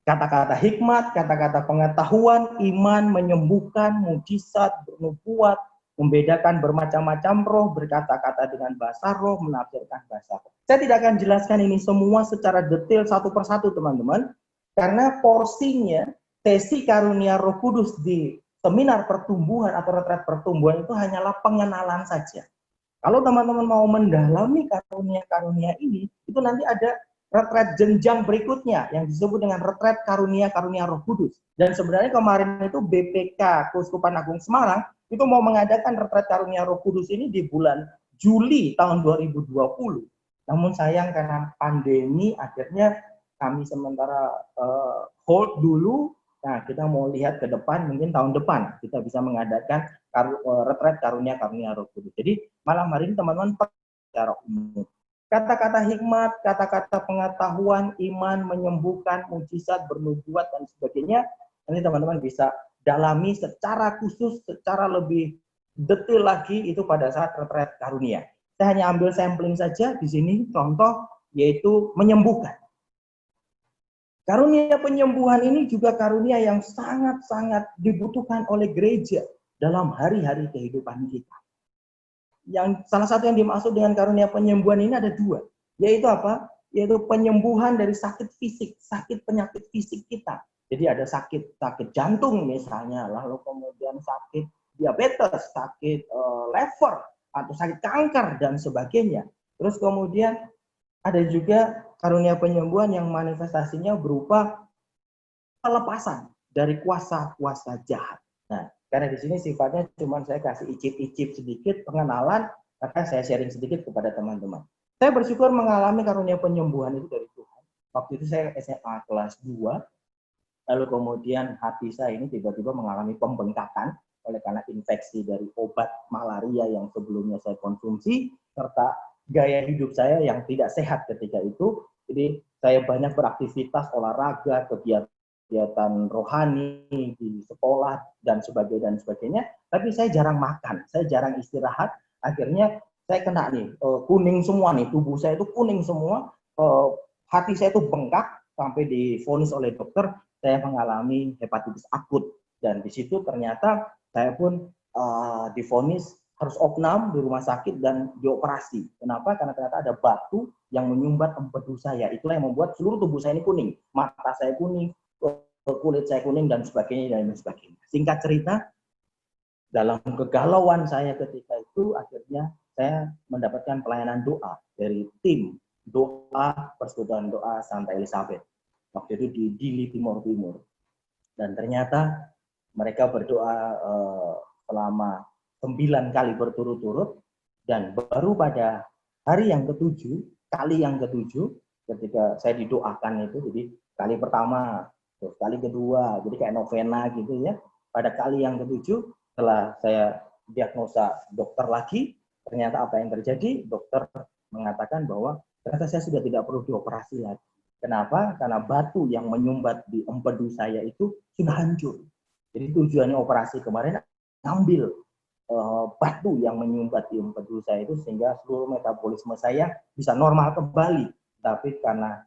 Kata-kata hikmat, kata-kata pengetahuan, iman, menyembuhkan, mujizat, bernubuat, membedakan bermacam-macam roh, berkata-kata dengan bahasa roh, menafsirkan bahasa roh. Saya tidak akan jelaskan ini semua secara detail satu persatu, teman-teman, karena porsinya sesi karunia Roh Kudus di seminar pertumbuhan atau retret pertumbuhan itu hanyalah pengenalan saja. Kalau teman-teman mau mendalami karunia-karunia ini, itu nanti ada retret jenjang berikutnya yang disebut dengan retret karunia-karunia Roh Kudus. Dan sebenarnya kemarin itu BPK Keuskupan Agung Semarang itu mau mengadakan retret karunia Roh Kudus ini di bulan Juli tahun 2020. Namun sayang karena pandemi akhirnya kami sementara hold dulu. Nah, kita mau lihat ke depan, mungkin tahun depan kita bisa mengadakan retret karunia-karunia Roh Kudus. Jadi malam hari ini teman-teman secara umum, kata-kata hikmat, kata-kata pengetahuan, iman, menyembuhkan, mujizat, bernubuat, dan sebagainya, nanti teman-teman bisa dalami secara khusus, secara lebih detail lagi itu pada saat retret karunia. Saya hanya ambil sampling saja di sini, contoh, yaitu menyembuhkan. Karunia penyembuhan ini juga karunia yang sangat-sangat dibutuhkan oleh gereja dalam hari-hari kehidupan kita. Yang salah satu yang dimaksud dengan karunia penyembuhan ini ada dua, yaitu apa? Yaitu penyembuhan dari sakit fisik, sakit penyakit fisik kita. Jadi ada sakit jantung misalnya, lalu kemudian sakit diabetes, sakit liver, atau sakit kanker dan sebagainya. Terus kemudian ada juga karunia penyembuhan yang manifestasinya berupa pelepasan dari kuasa-kuasa jahat. Nah, karena di sini sifatnya cuma saya kasih icip-icip sedikit pengenalan, maka saya sharing sedikit kepada teman-teman. Saya bersyukur mengalami karunia penyembuhan itu dari Tuhan. Waktu itu saya SMA kelas 2, lalu kemudian hati saya ini tiba-tiba mengalami pembengkakan oleh karena infeksi dari obat malaria yang sebelumnya saya konsumsi, serta gaya hidup saya yang tidak sehat ketika itu. Jadi saya banyak beraktivitas olahraga, kegiatan rohani di sekolah dan sebagainya, tapi saya jarang makan, saya jarang istirahat. Akhirnya saya kena nih kuning semua nih, tubuh saya itu kuning semua, hati saya itu bengkak sampai divonis oleh dokter saya mengalami hepatitis akut, dan di situ ternyata saya pun divonis harus opnam di rumah sakit dan dioperasi. Kenapa? Karena ternyata ada batu yang menyumbat empedu saya. Itulah yang membuat seluruh tubuh saya ini kuning. Mata saya kuning, kulit saya kuning, dan sebagainya. Singkat cerita, dalam kegalauan saya ketika itu, akhirnya saya mendapatkan pelayanan doa dari tim doa Persekutuan Doa Santa Elizabeth. Waktu itu di Dili, Timur. Dan ternyata mereka berdoa selama 9 kali berturut-turut, dan baru pada hari yang ketujuh, ketika saya didoakan itu, jadi kali pertama, terus kali kedua, jadi kayak novena gitu ya. Pada kali yang ketujuh, setelah saya diagnosa dokter lagi, ternyata apa yang terjadi? Dokter mengatakan bahwa ternyata saya sudah tidak perlu dioperasi lagi. Kenapa? Karena batu yang menyumbat di empedu saya itu sudah hancur. Jadi tujuannya operasi kemarin ambil batu yang menyumbat di empedu saya itu sehingga seluruh metabolisme saya bisa normal kembali. Tapi karena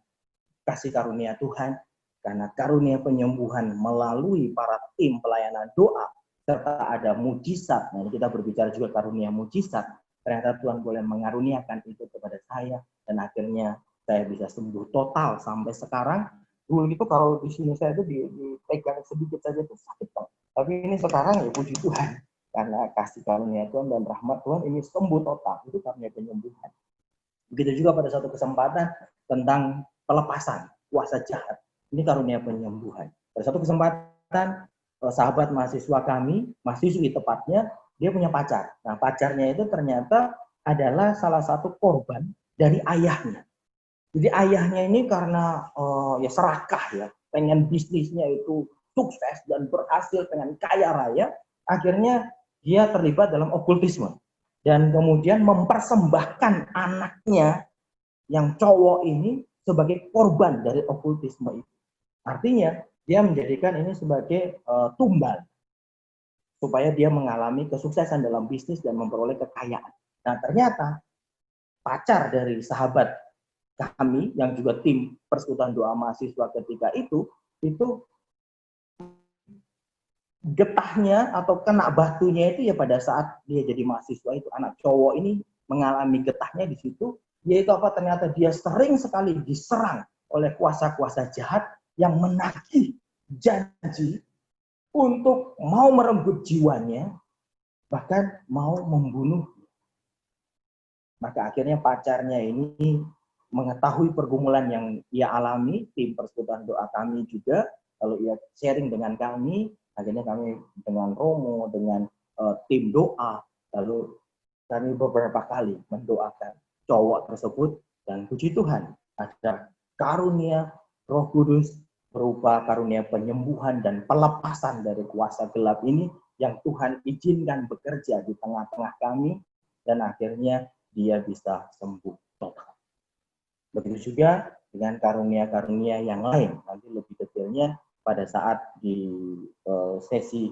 kasih karunia Tuhan, karena karunia penyembuhan melalui para tim pelayanan doa, serta ada mujizat. Nah, kita berbicara juga karunia mujizat. Ternyata Tuhan boleh mengaruniakan itu kepada saya, dan akhirnya saya bisa sembuh total sampai sekarang. Dulu itu kalau di sini saya itu dipegang sedikit saja itu sakit banget. Tapi ini sekarang ya puji Tuhan, karena kasih karunia Tuhan dan rahmat Tuhan ini sembuh total. Itu karunia penyembuhan. Begitu juga pada satu kesempatan tentang pelepasan kuasa jahat. Ini karunia penyembuhan. Pada satu kesempatan sahabat mahasiswa kami, mahasiswi tepatnya, dia punya pacar. Nah, pacarnya itu ternyata adalah salah satu korban dari ayahnya. Jadi ayahnya ini karena ya serakah ya, pengen bisnisnya itu sukses dan berhasil, pengen kaya raya, akhirnya dia terlibat dalam okultisme dan kemudian mempersembahkan anaknya yang cowok ini sebagai korban dari okultisme itu. Artinya dia menjadikan ini sebagai tumbal supaya dia mengalami kesuksesan dalam bisnis dan memperoleh kekayaan. Nah, ternyata pacar dari sahabat kami yang juga tim Persekutuan Doa Mahasiswa ketika itu getahnya atau kena batunya itu ya pada saat dia jadi mahasiswa itu, anak cowok ini mengalami getahnya di situ, yaitu apa? Ternyata dia sering sekali diserang oleh kuasa-kuasa jahat yang menagih janji untuk mau merenggut jiwanya, bahkan mau membunuh. Maka akhirnya pacarnya ini mengetahui pergumulan yang ia alami, tim Persekutuan Doa kami juga, lalu ia sharing dengan kami, akhirnya kami dengan Romo, dengan tim doa, lalu kami beberapa kali mendoakan cowok tersebut, dan puji Tuhan ada karunia Roh Kudus berupa karunia penyembuhan dan pelepasan dari kuasa gelap ini yang Tuhan izinkan bekerja di tengah-tengah kami, dan akhirnya dia bisa sembuh total. Begitu juga dengan karunia-karunia yang lain. Nanti lebih detailnya pada saat di sesi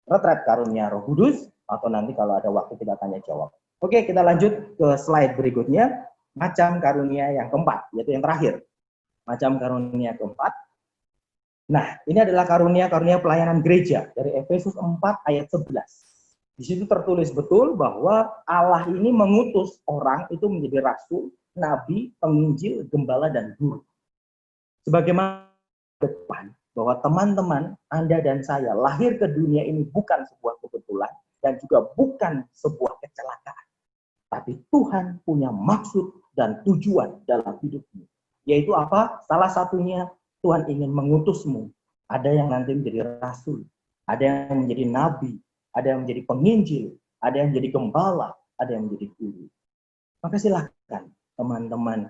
retret karunia Roh Kudus, atau nanti kalau ada waktu kita tanya jawab. Oke, kita lanjut ke slide berikutnya. Macam karunia yang keempat, yaitu yang terakhir. Macam karunia keempat. Nah, ini adalah karunia-karunia pelayanan gereja dari Efesus 4 ayat 11. Di situ tertulis betul bahwa Allah ini mengutus orang itu menjadi rasul, nabi, penginjil, gembala, dan guru. Sebagaimana depan bahwa teman-teman Anda dan saya lahir ke dunia ini bukan sebuah kebetulan dan juga bukan sebuah kecelakaan. Tapi Tuhan punya maksud dan tujuan dalam hidupmu. Yaitu apa? Salah satunya Tuhan ingin mengutusmu. Ada yang nanti menjadi rasul, ada yang menjadi nabi, ada yang menjadi penginjil, ada yang menjadi gembala, ada yang menjadi guru. Maka silakan teman-teman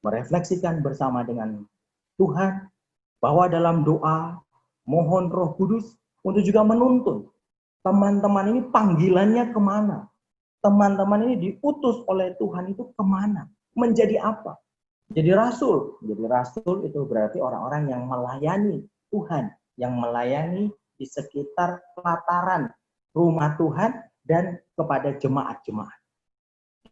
merefleksikan bersama dengan Tuhan bahwa dalam doa mohon Roh Kudus untuk juga menuntun teman-teman ini panggilannya kemana. Teman-teman ini diutus oleh Tuhan itu kemana, menjadi apa. Jadi rasul itu berarti orang-orang yang melayani Tuhan, yang melayani di sekitar pelataran rumah Tuhan dan kepada jemaat-jemaat.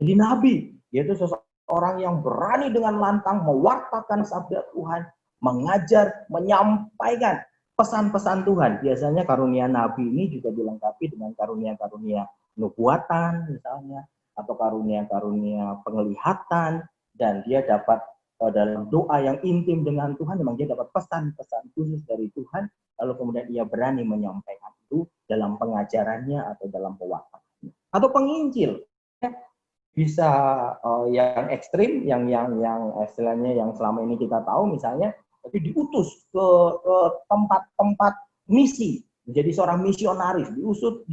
Jadi nabi, yaitu seseorang yang berani dengan lantang mewartakan sabda Tuhan, mengajar, menyampaikan pesan-pesan Tuhan. Biasanya karunia nabi ini juga dilengkapi dengan karunia-karunia nubuatan misalnya, atau karunia-karunia penglihatan, dan dia dapat dalam doa yang intim dengan Tuhan, memang dia dapat pesan-pesan khusus dari Tuhan, lalu kemudian ia berani menyampaikan itu dalam pengajarannya atau dalam pewartaannya. Atau penginjil, bisa yang ekstrim, yang istilahnya yang selama ini kita tahu misalnya, tapi diutus ke tempat-tempat misi, menjadi seorang misionaris,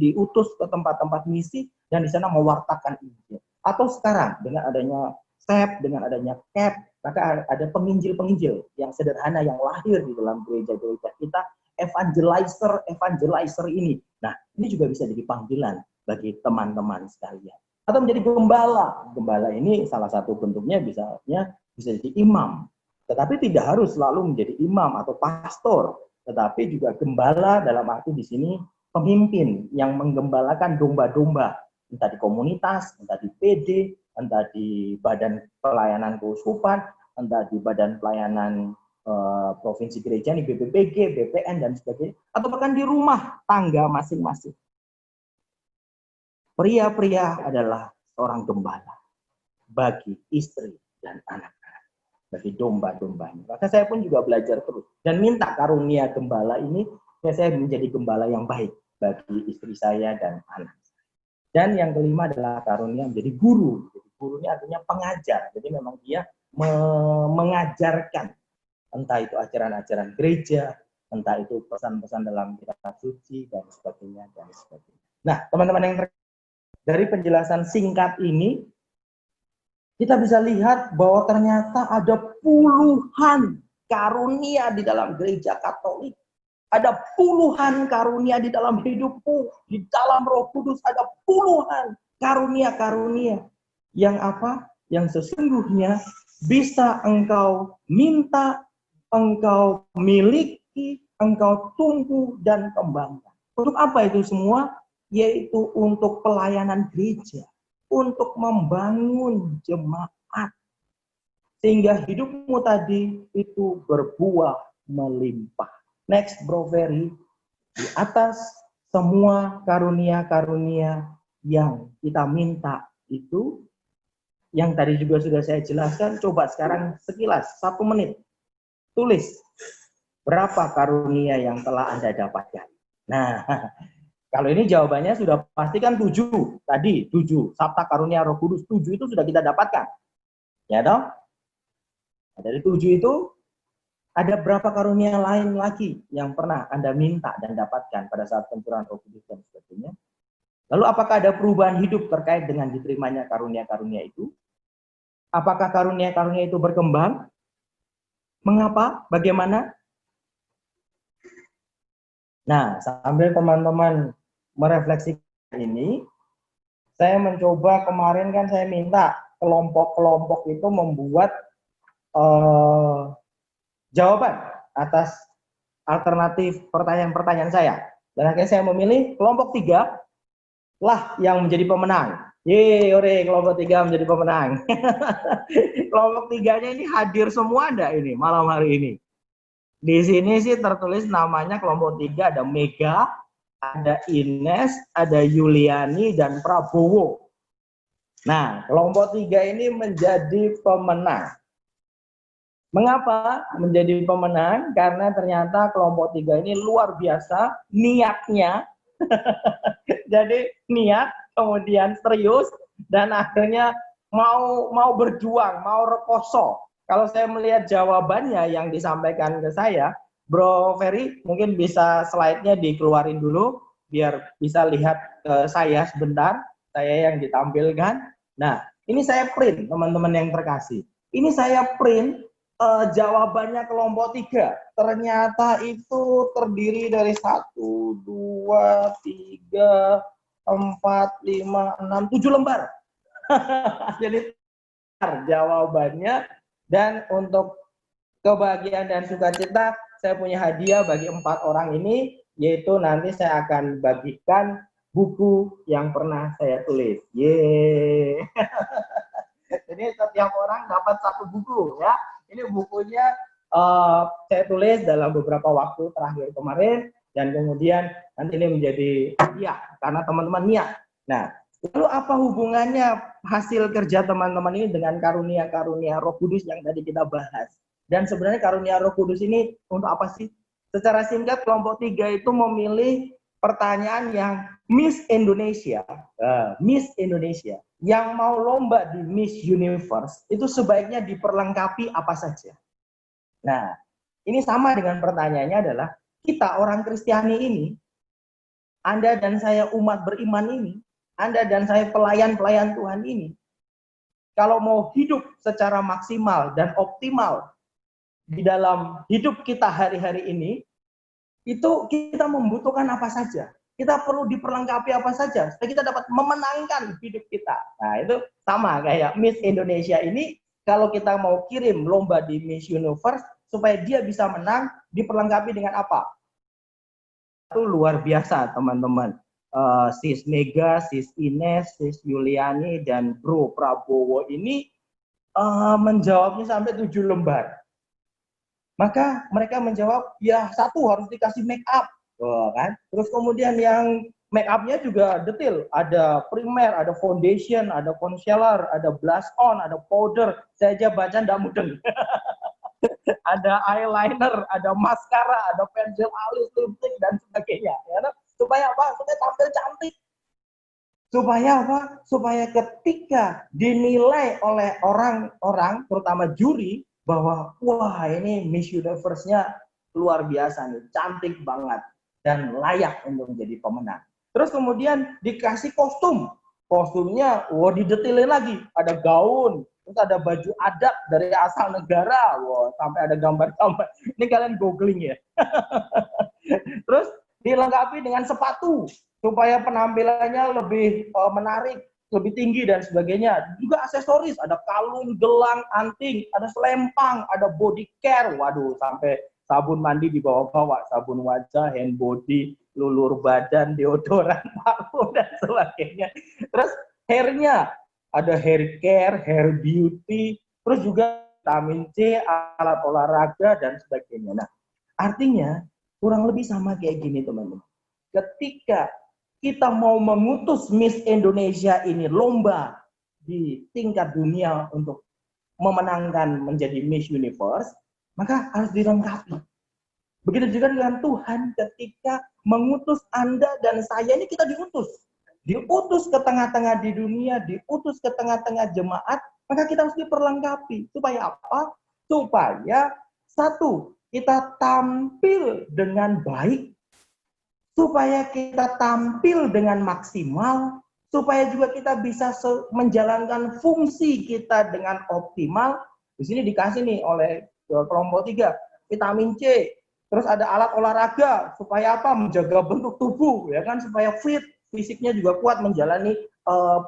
diutus ke tempat-tempat misi dan di sana mewartakan Injil. Atau sekarang dengan adanya STEP, dengan adanya CAP, maka ada penginjil-penginjil yang sederhana yang lahir di dalam gereja-gereja kita, evangelizer ini. Nah, ini juga bisa jadi panggilan bagi teman-teman sekalian. Atau menjadi gembala. Gembala ini salah satu bentuknya bisa jadi imam. Tetapi tidak harus selalu menjadi imam atau pastor, tetapi juga gembala dalam arti di sini pemimpin yang menggembalakan domba-domba, entah di komunitas, entah di PD, entah di badan pelayanan keuskupan, entah di badan pelayanan provinsi gereja, nih BPPG, BPN, dan sebagainya, atau bahkan di rumah tangga masing-masing. Pria-pria adalah seorang gembala bagi istri dan anak-anak, bagi domba-dombanya. Maka saya pun juga belajar terus dan minta karunia gembala ini, saya menjadi gembala yang baik bagi istri saya dan anak. Dan yang kelima adalah karunia menjadi guru. Jadi guru ini artinya pengajar. Jadi memang dia mengajarkan, entah itu ajaran-ajaran gereja, entah itu pesan-pesan dalam kitab suci, dan sebagainya, dan sebagainya. Nah, teman-teman yang dari penjelasan singkat ini, kita bisa lihat bahwa ternyata ada puluhan karunia di dalam gereja Katolik. Ada puluhan karunia di dalam hidupmu, di dalam Roh Kudus ada puluhan karunia-karunia yang apa? Yang sesungguhnya bisa engkau minta, engkau miliki, engkau tumbuh dan kembangkan. Untuk apa itu semua? Yaitu untuk pelayanan gereja, untuk membangun jemaat, sehingga hidupmu tadi itu berbuah melimpah. Next, Bro Ferry, di atas semua karunia-karunia yang kita minta itu, yang tadi juga sudah saya jelaskan, coba sekarang sekilas, 1 menit, tulis berapa karunia yang telah Anda dapatkan. Nah, kalau ini jawabannya sudah pasti kan 7. Tadi 7. Sabta karunia Roh Kudus 7 itu sudah kita dapatkan. Ya dong? Nah, dari 7 itu ada berapa karunia lain lagi yang pernah Anda minta dan dapatkan pada saat pencurahan Roh Kudus dan sebagainya? Lalu apakah ada perubahan hidup terkait dengan diterimanya karunia-karunia itu? Apakah karunia-karunia itu berkembang? Mengapa? Bagaimana? Nah, sambil teman-teman merefleksikan ini, saya mencoba kemarin kan saya minta kelompok-kelompok itu membuat jawaban atas alternatif pertanyaan-pertanyaan saya. Dan akhirnya saya memilih kelompok 3 lah yang menjadi pemenang. Yeay, ore, kelompok 3 menjadi pemenang. Kelompok 3-nya ini hadir semua enggak ini malam hari ini? Di sini sih tertulis namanya kelompok 3, ada Mega, ada Ines, ada Yuliani, dan Prabowo. Nah, kelompok 3 ini menjadi pemenang. Mengapa menjadi pemenang? Karena ternyata kelompok 3 ini luar biasa niatnya. Jadi niat, kemudian serius, dan akhirnya mau berjuang, mau rekoso. Kalau saya melihat jawabannya yang disampaikan ke saya, Bro Ferry mungkin bisa slide-nya dikeluarin dulu biar bisa lihat saya sebentar, saya yang ditampilkan. Nah, ini saya print teman-teman yang terkasih. Ini saya print jawabannya kelompok 3. Ternyata itu terdiri dari 1, 2, 3, 4, 5, 6, 7 lembar. Jadi jawabannya, dan untuk kebahagiaan dan sukacita saya punya hadiah bagi 4 orang ini, yaitu nanti saya akan bagikan buku yang pernah saya tulis. Yeay. Jadi setiap orang dapat 1 buku ya. Ini bukunya saya tulis dalam beberapa waktu terakhir kemarin, dan kemudian nanti ini menjadi hadiah karena teman-teman niat. Nah, lalu apa hubungannya hasil kerja teman-teman ini dengan karunia-karunia Roh Kudus yang tadi kita bahas? Dan sebenarnya karunia Roh Kudus ini untuk apa sih? Secara singkat, kelompok 3 itu memilih pertanyaan yang Miss Indonesia, yang mau lomba di Miss Universe itu sebaiknya diperlengkapi apa saja. Nah, ini sama dengan pertanyaannya adalah kita orang Kristiani ini, Anda dan saya umat beriman ini, Anda dan saya pelayan-pelayan Tuhan ini, kalau mau hidup secara maksimal dan optimal di dalam hidup kita hari-hari ini, itu kita membutuhkan apa saja. Kita perlu diperlengkapi apa saja supaya kita dapat memenangkan hidup kita. Nah, itu sama kayak Miss Indonesia ini, kalau kita mau kirim lomba di Miss Universe supaya dia bisa menang, diperlengkapi dengan apa? Itu luar biasa, teman-teman. Sis Mega, Sis Ines, Sis Yuliani, dan Bro Prabowo ini menjawabnya sampai 7 lembar. Maka mereka menjawab, ya 1 harus dikasih make up, kan? Terus kemudian yang make up-nya juga detail, ada primer, ada foundation, ada concealer, ada blush on, ada powder. Saya aja baca nggak mudeng. Ada eyeliner, ada maskara, ada pensil alis, lipstick, dan sebagainya. Ya, supaya apa? Supaya tampil cantik. Supaya apa? Supaya ketika dinilai oleh orang-orang, terutama juri, bahwa wah ini Miss Universe-nya luar biasa nih, cantik banget dan layak untuk menjadi pemenang. Terus kemudian dikasih kostum, kostumnya wah didetailin lagi, ada gaun, terus ada baju adat dari asal negara, wah sampai ada gambar-gambar. Ini kalian googling ya. Terus dilengkapi dengan sepatu supaya penampilannya lebih menarik, lebih tinggi dan sebagainya. Juga aksesoris, ada kalung, gelang, anting, ada selempang, ada body care. Waduh, sampai sabun mandi dibawa-bawa, sabun wajah, hand body, lulur badan, deodoran, parfum, dan sebagainya. Terus hairnya, ada hair care, hair beauty, terus juga vitamin C, alat olahraga, dan sebagainya. Nah, artinya kurang lebih sama kayak gini, teman-teman. Ketika kita mau mengutus Miss Indonesia ini lomba di tingkat dunia untuk memenangkan menjadi Miss Universe, maka harus dilengkapi. Begitu juga dengan Tuhan, ketika mengutus Anda dan saya ini, kita diutus. Diutus ke tengah-tengah di dunia, diutus ke tengah-tengah jemaat, maka kita harus diperlengkapi. Supaya apa? Supaya 1, kita tampil dengan baik, supaya kita tampil dengan maksimal, supaya juga kita bisa menjalankan fungsi kita dengan optimal. Di sini dikasih nih oleh kelompok 3, vitamin C, terus ada alat olahraga, supaya apa? Menjaga bentuk tubuh, ya kan, supaya fit, fisiknya juga kuat menjalani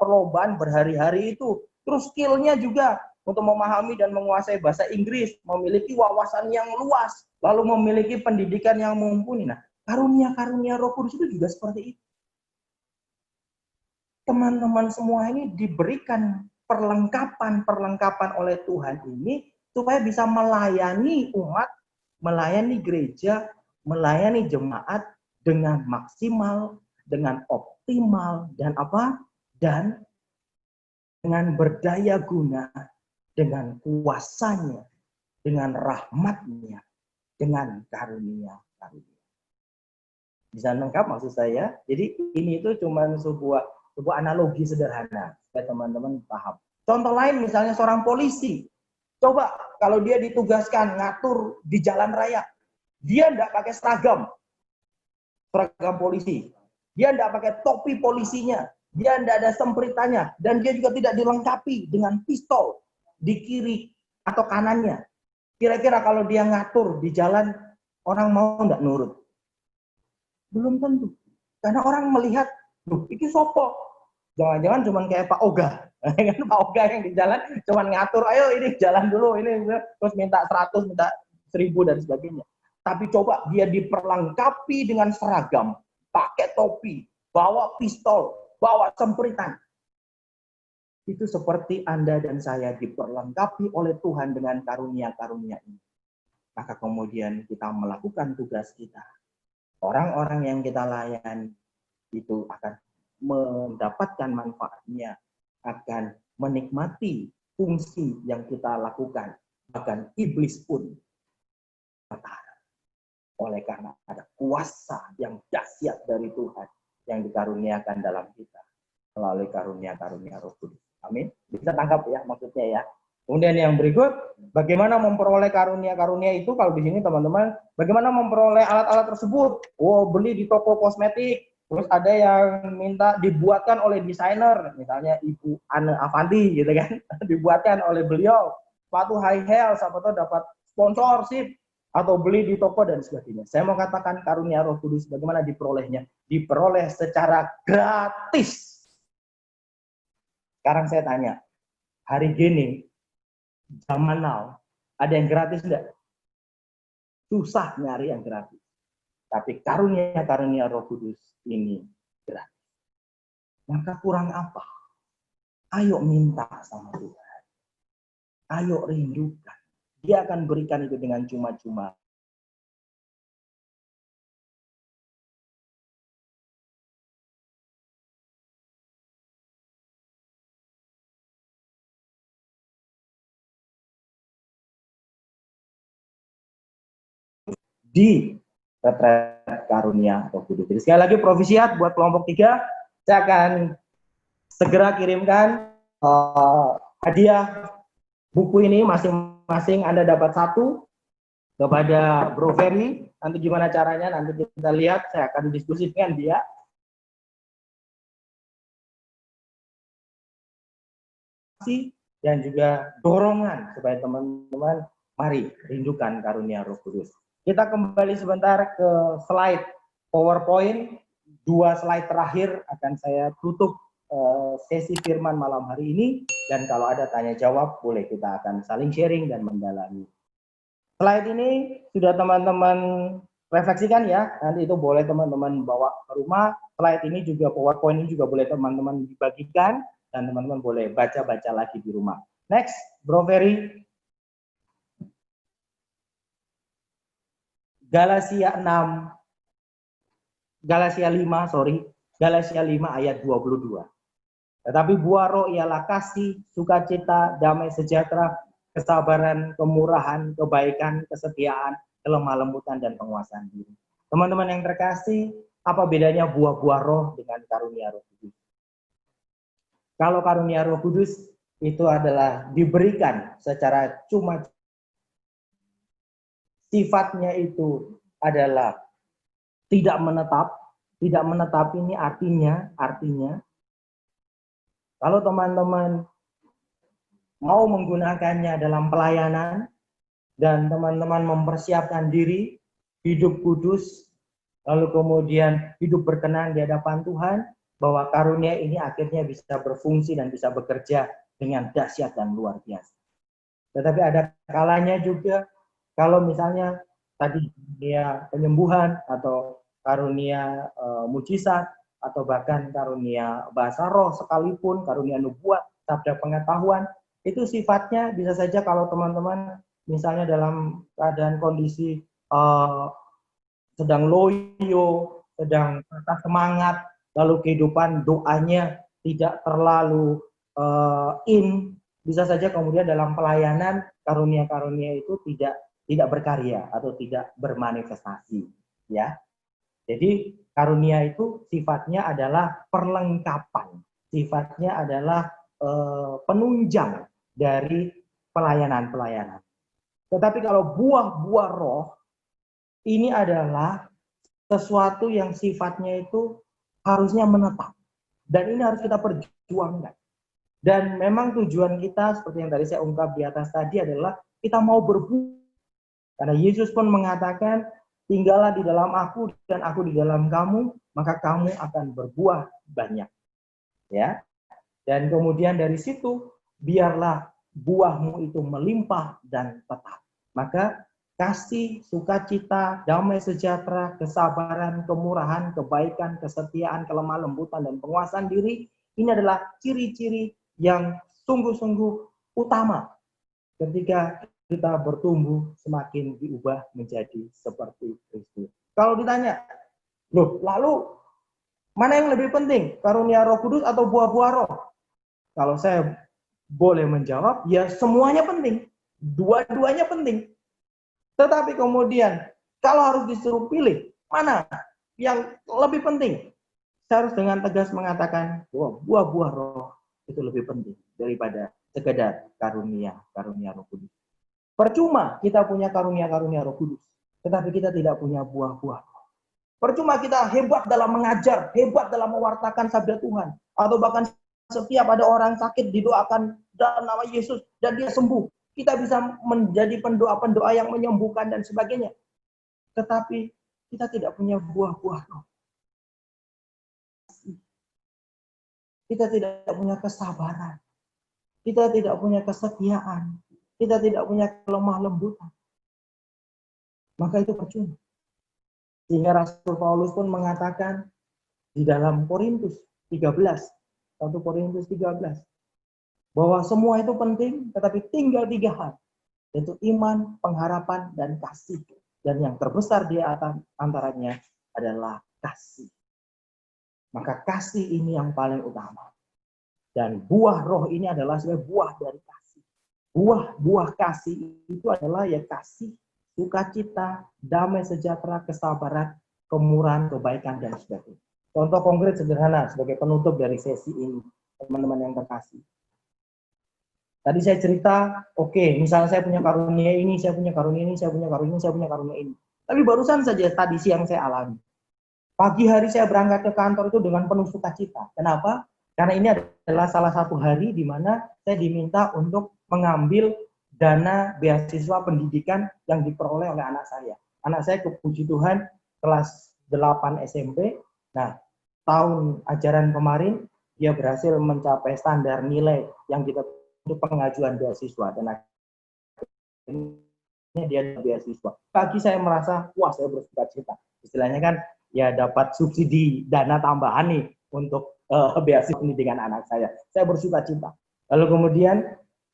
perlombaan berhari-hari itu. Terus skillnya juga untuk memahami dan menguasai bahasa Inggris, memiliki wawasan yang luas, lalu memiliki pendidikan yang mumpuni. Nah, karunia-karunia Roh Kudus itu juga seperti itu. teman-teman semua ini diberikan perlengkapan oleh Tuhan ini supaya bisa melayani umat, melayani gereja, melayani jemaat dengan maksimal, dengan optimal, dan apa? Dan dengan berdaya guna, dengan kuasanya, dengan rahmatnya, dengan karunia-karunia. Bisa lengkap maksud saya? Jadi ini itu cuma sebuah analogi sederhana supaya teman-teman paham. Contoh lain misalnya seorang polisi. Coba kalau dia ditugaskan ngatur di jalan raya, dia enggak pakai seragam polisi. Dia enggak pakai topi polisinya. Dia enggak ada sempritannya. Dan dia juga tidak dilengkapi dengan pistol di kiri atau kanannya. Kira-kira kalau dia ngatur di jalan, orang mau enggak nurut? Belum tentu. Karena orang melihat, loh, ini sopo. Jangan-jangan cuma kayak Pak Oga. Pak Oga yang di jalan cuma ngatur, ayo ini jalan dulu, ini terus minta 100, minta 1000 dan sebagainya. Tapi coba dia diperlengkapi dengan seragam, pakai topi, bawa pistol, bawa sempritan. Itu seperti Anda dan saya diperlengkapi oleh Tuhan dengan karunia-karunia ini. Maka kemudian kita melakukan tugas kita. Orang-orang yang kita layani itu akan mendapatkan manfaatnya, akan menikmati fungsi yang kita lakukan. Bahkan iblis pun bertahan. Oleh karena ada kuasa yang dahsyat dari Tuhan yang dikaruniakan dalam kita melalui karunia-karunia Roh Kudus. Amin. Bisa tangkap ya maksudnya ya. Kemudian yang berikut, bagaimana memperoleh karunia-karunia itu? Kalau di sini teman-teman, bagaimana memperoleh alat-alat tersebut? Oh, beli di toko kosmetik. Terus ada yang minta dibuatkan oleh desainer, misalnya Ibu Anne Avanti gitu kan, dibuatkan oleh beliau. Sepatu high heel, siapa tahu dapat sponsorship atau beli di toko dan sebagainya. Saya mau katakan karunia Roh Kudus bagaimana diperolehnya? Diperoleh secara gratis. Sekarang saya tanya, hari gini zaman now, ada yang gratis enggak? Susah nyari yang gratis. Tapi karunia-karunia Roh Kudus ini gratis. Maka kurang apa? Ayo minta sama Tuhan. Ayo rindukan. Dia akan berikan itu dengan cuma-cuma. Di retret karunia Roh Kudus. Jadi sekali lagi provisiat buat kelompok 3, saya akan segera kirimkan hadiah buku ini masing-masing Anda dapat 1 kepada Bro Ferry. Nanti gimana caranya nanti kita lihat, saya akan diskusi dengan dia. Dan juga dorongan supaya teman-teman mari rindukan karunia Roh Kudus. Kita kembali sebentar ke slide PowerPoint. 2 slide terakhir akan saya tutup sesi firman malam hari ini. Dan kalau ada tanya jawab, boleh kita akan saling sharing dan mendalami. Slide ini sudah teman-teman refleksikan ya. Nanti itu boleh teman-teman bawa ke rumah. Slide ini juga PowerPoint ini juga boleh teman-teman dibagikan. Dan teman-teman boleh baca-baca lagi di rumah. Next, Bro Ferry. Galatia 5 ayat 22. Tetapi buah roh ialah kasih, sukacita, damai sejahtera, kesabaran, kemurahan, kebaikan, kesetiaan, kelemah lembutan, dan penguasaan diri. Teman-teman yang terkasih, apa bedanya buah-buah roh dengan karunia Roh Kudus? Kalau karunia Roh Kudus itu adalah diberikan secara cuma. Sifatnya itu adalah tidak menetap. Tidak menetap ini artinya kalau teman-teman mau menggunakannya dalam pelayanan dan teman-teman mempersiapkan diri, hidup kudus, lalu kemudian hidup berkenan di hadapan Tuhan, bahwa karunia ini akhirnya bisa berfungsi dan bisa bekerja dengan dahsyat dan luar biasa. Tetapi ada kalanya juga kalau misalnya tadi dia penyembuhan atau karunia mujizat atau bahkan karunia bahasa roh sekalipun, karunia nubuat, sabda pengetahuan, itu sifatnya bisa saja kalau teman-teman misalnya dalam keadaan kondisi sedang loyo, sedang patah semangat, lalu kehidupan doanya tidak terlalu bisa saja kemudian dalam pelayanan karunia-karunia itu tidak berkarya atau tidak bermanifestasi, ya. Jadi karunia itu sifatnya adalah perlengkapan, sifatnya adalah penunjang dari pelayanan-pelayanan. Tetapi kalau buah-buah roh ini adalah sesuatu yang sifatnya itu harusnya menetap. Dan ini harus kita perjuangkan. Dan memang tujuan kita seperti yang tadi saya ungkap di atas tadi adalah kita mau berbuah. Karena Yesus pun mengatakan, tinggallah di dalam aku dan aku di dalam kamu, maka kamu akan berbuah banyak. Ya. Dan kemudian dari situ, biarlah buahmu itu melimpah dan tetap. Maka kasih, sukacita, damai sejahtera, kesabaran, kemurahan, kebaikan, kesetiaan, kelemah lembutan, dan penguasaan diri, ini adalah ciri-ciri yang sungguh-sungguh utama ketika kita bertumbuh semakin diubah menjadi seperti Kristus. Kalau ditanya, loh, lalu mana yang lebih penting, karunia Roh Kudus atau buah-buah roh? Kalau saya boleh menjawab, ya semuanya penting, dua-duanya penting. Tetapi kemudian, kalau harus disuruh pilih, mana yang lebih penting? Saya harus dengan tegas mengatakan bahwa buah-buah roh itu lebih penting daripada sekedar karunia Roh Kudus. Percuma kita punya karunia Roh Kudus, tetapi kita tidak punya buah-buah roh. Percuma kita hebat dalam mengajar, hebat dalam mewartakan sabda Tuhan, atau bahkan setiap ada orang sakit didoakan dalam nama Yesus dan dia sembuh. Kita bisa menjadi pendoa-pendoa yang menyembuhkan dan sebagainya. Tetapi kita tidak punya buah-buah roh. Kita tidak punya kesabaran. Kita tidak punya kesetiaan. Kita tidak punya kelemah lembutan. Maka itu percuma. Sehingga Rasul Paulus pun mengatakan di dalam Korintus 13, 1 Korintus 13, bahwa semua itu penting, tetapi tinggal 3 hal, yaitu iman, pengharapan, dan kasih. Dan yang terbesar di antaranya adalah kasih. Maka kasih ini yang paling utama. Dan buah roh ini adalah sebagai buah dari kasih. Buah kasih itu adalah ya kasih, sukacita, damai sejahtera, kesabaran, kemurahan, kebaikan, dan sebagainya. Contoh konkret sederhana sebagai penutup dari sesi ini, teman-teman yang terkasih. Tadi saya cerita, oke, misalnya saya punya karunia ini, saya punya karunia ini, saya punya karunia ini, saya punya karunia ini. Tapi barusan saja tadi siang saya alami. Pagi hari saya berangkat ke kantor itu dengan penuh sukacita. Kenapa? Karena ini adalah salah satu hari di mana saya diminta untuk mengambil dana beasiswa pendidikan yang diperoleh oleh anak saya. Anak saya, puji Tuhan, kelas 8 SMP. Nah, tahun ajaran kemarin dia berhasil mencapai standar nilai yang kita untuk pengajuan beasiswa, dan akhirnya dia beasiswa. Pagi saya merasa, wah, saya bersukacita. Istilahnya kan ya dapat subsidi dana tambahan nih untuk beasiswa pendidikan anak saya. Saya bersukacita. Lalu kemudian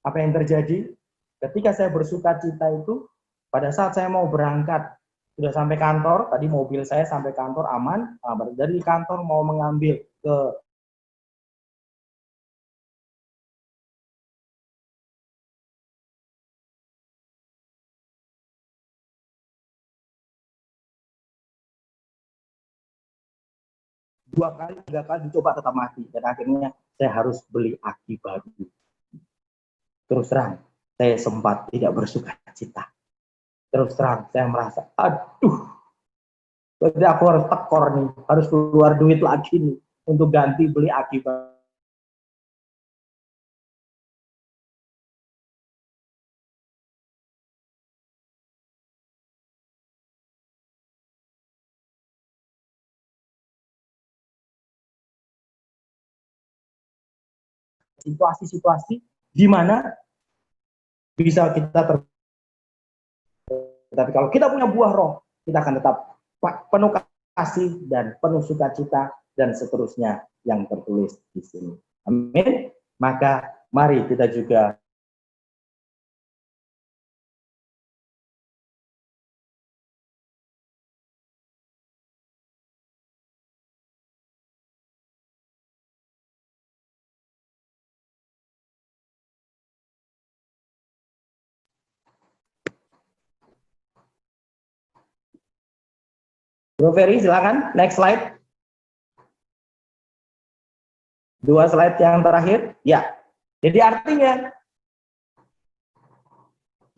apa yang terjadi? Ketika saya bersukacita itu, pada saat saya mau berangkat, sudah sampai kantor, tadi mobil saya sampai kantor aman, dari kantor mau mengambil ke dua kali, 3 kali dicoba tetap mati, dan akhirnya saya harus beli aki baru. Terus terang, saya sempat tidak bersukacita. Terus terang, saya merasa, aduh, berarti aku harus tekor nih, harus keluar duit lagi nih untuk ganti beli aki baru. Situasi-situasi di mana bisa kita tapi kalau kita punya buah roh, kita akan tetap penuh kasih dan penuh sukacita dan seterusnya yang tertulis di sini. Amin. Maka mari kita juga Bro Ferry, silakan. Next slide. 2 slide yang terakhir. Ya. Jadi artinya,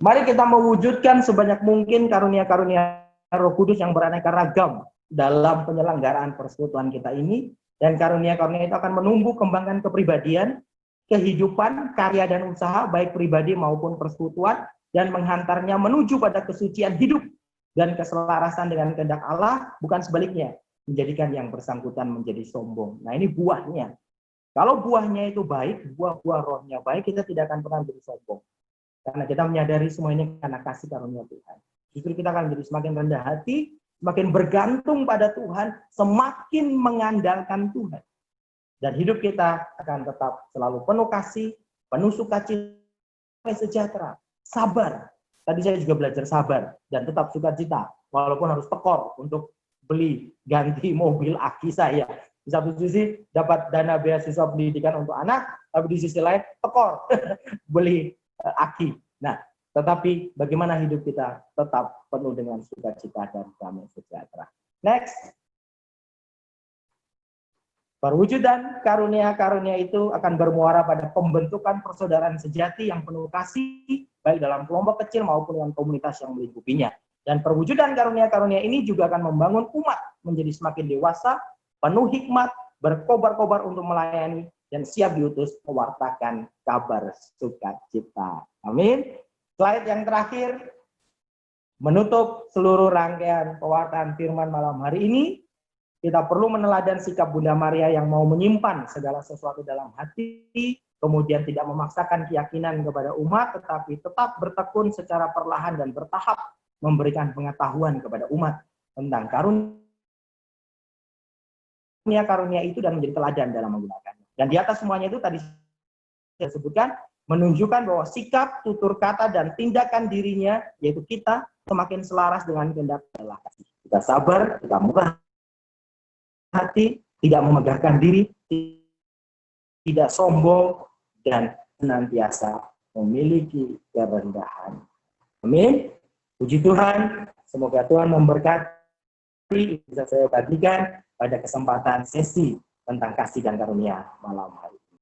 mari kita mewujudkan sebanyak mungkin karunia-karunia Roh Kudus yang beraneka ragam dalam penyelenggaraan persekutuan kita ini. Dan karunia-karunia itu akan menumbuh kembangkan kepribadian, kehidupan, karya dan usaha, baik pribadi maupun persekutuan, dan menghantarnya menuju pada kesucian hidup dan keselarasan dengan kehendak Allah, bukan sebaliknya, menjadikan yang bersangkutan menjadi sombong. Nah, ini buahnya. Kalau buahnya itu baik, buah-buah rohnya baik, kita tidak akan pernah menjadi sombong. Karena kita menyadari semua ini karena kasih karunia Tuhan. Justru kita akan menjadi semakin rendah hati, semakin bergantung pada Tuhan, semakin mengandalkan Tuhan. Dan hidup kita akan tetap selalu penuh kasih, penuh sukacita, sejahtera, sabar. Tadi saya juga belajar sabar dan tetap sukacita, walaupun harus tekor untuk beli ganti mobil aki saya. Di satu sisi dapat dana beasiswa pendidikan untuk anak, tapi di sisi lain tekor beli aki. Nah, tetapi bagaimana hidup kita tetap penuh dengan sukacita dan damai sejahtera. Next. Perwujudan karunia-karunia itu akan bermuara pada pembentukan persaudaraan sejati yang penuh kasih, baik dalam kelompok kecil maupun dengan komunitas yang melingkupinya. Dan perwujudan karunia-karunia ini juga akan membangun umat menjadi semakin dewasa, penuh hikmat, berkobar-kobar untuk melayani, dan siap diutus mewartakan kabar sukacita. Amin. Slide yang terakhir, menutup seluruh rangkaian pewartaan firman malam hari ini, kita perlu meneladan sikap Bunda Maria yang mau menyimpan segala sesuatu dalam hati, kemudian tidak memaksakan keyakinan kepada umat, tetapi tetap bertekun secara perlahan dan bertahap memberikan pengetahuan kepada umat tentang karunia itu dan menjadi teladan dalam menggunakannya. Dan di atas semuanya itu tadi saya sebutkan, menunjukkan bahwa sikap, tutur kata, dan tindakan dirinya, yaitu kita, semakin selaras dengan kehendak Allah. Kita sabar, kita murah hati, tidak memegahkan diri, tidak sombong, dan senantiasa memiliki kerendahan. Amin. Puji Tuhan, semoga Tuhan memberkati, bisa saya bagikan pada kesempatan sesi tentang kasih dan karunia malam hari.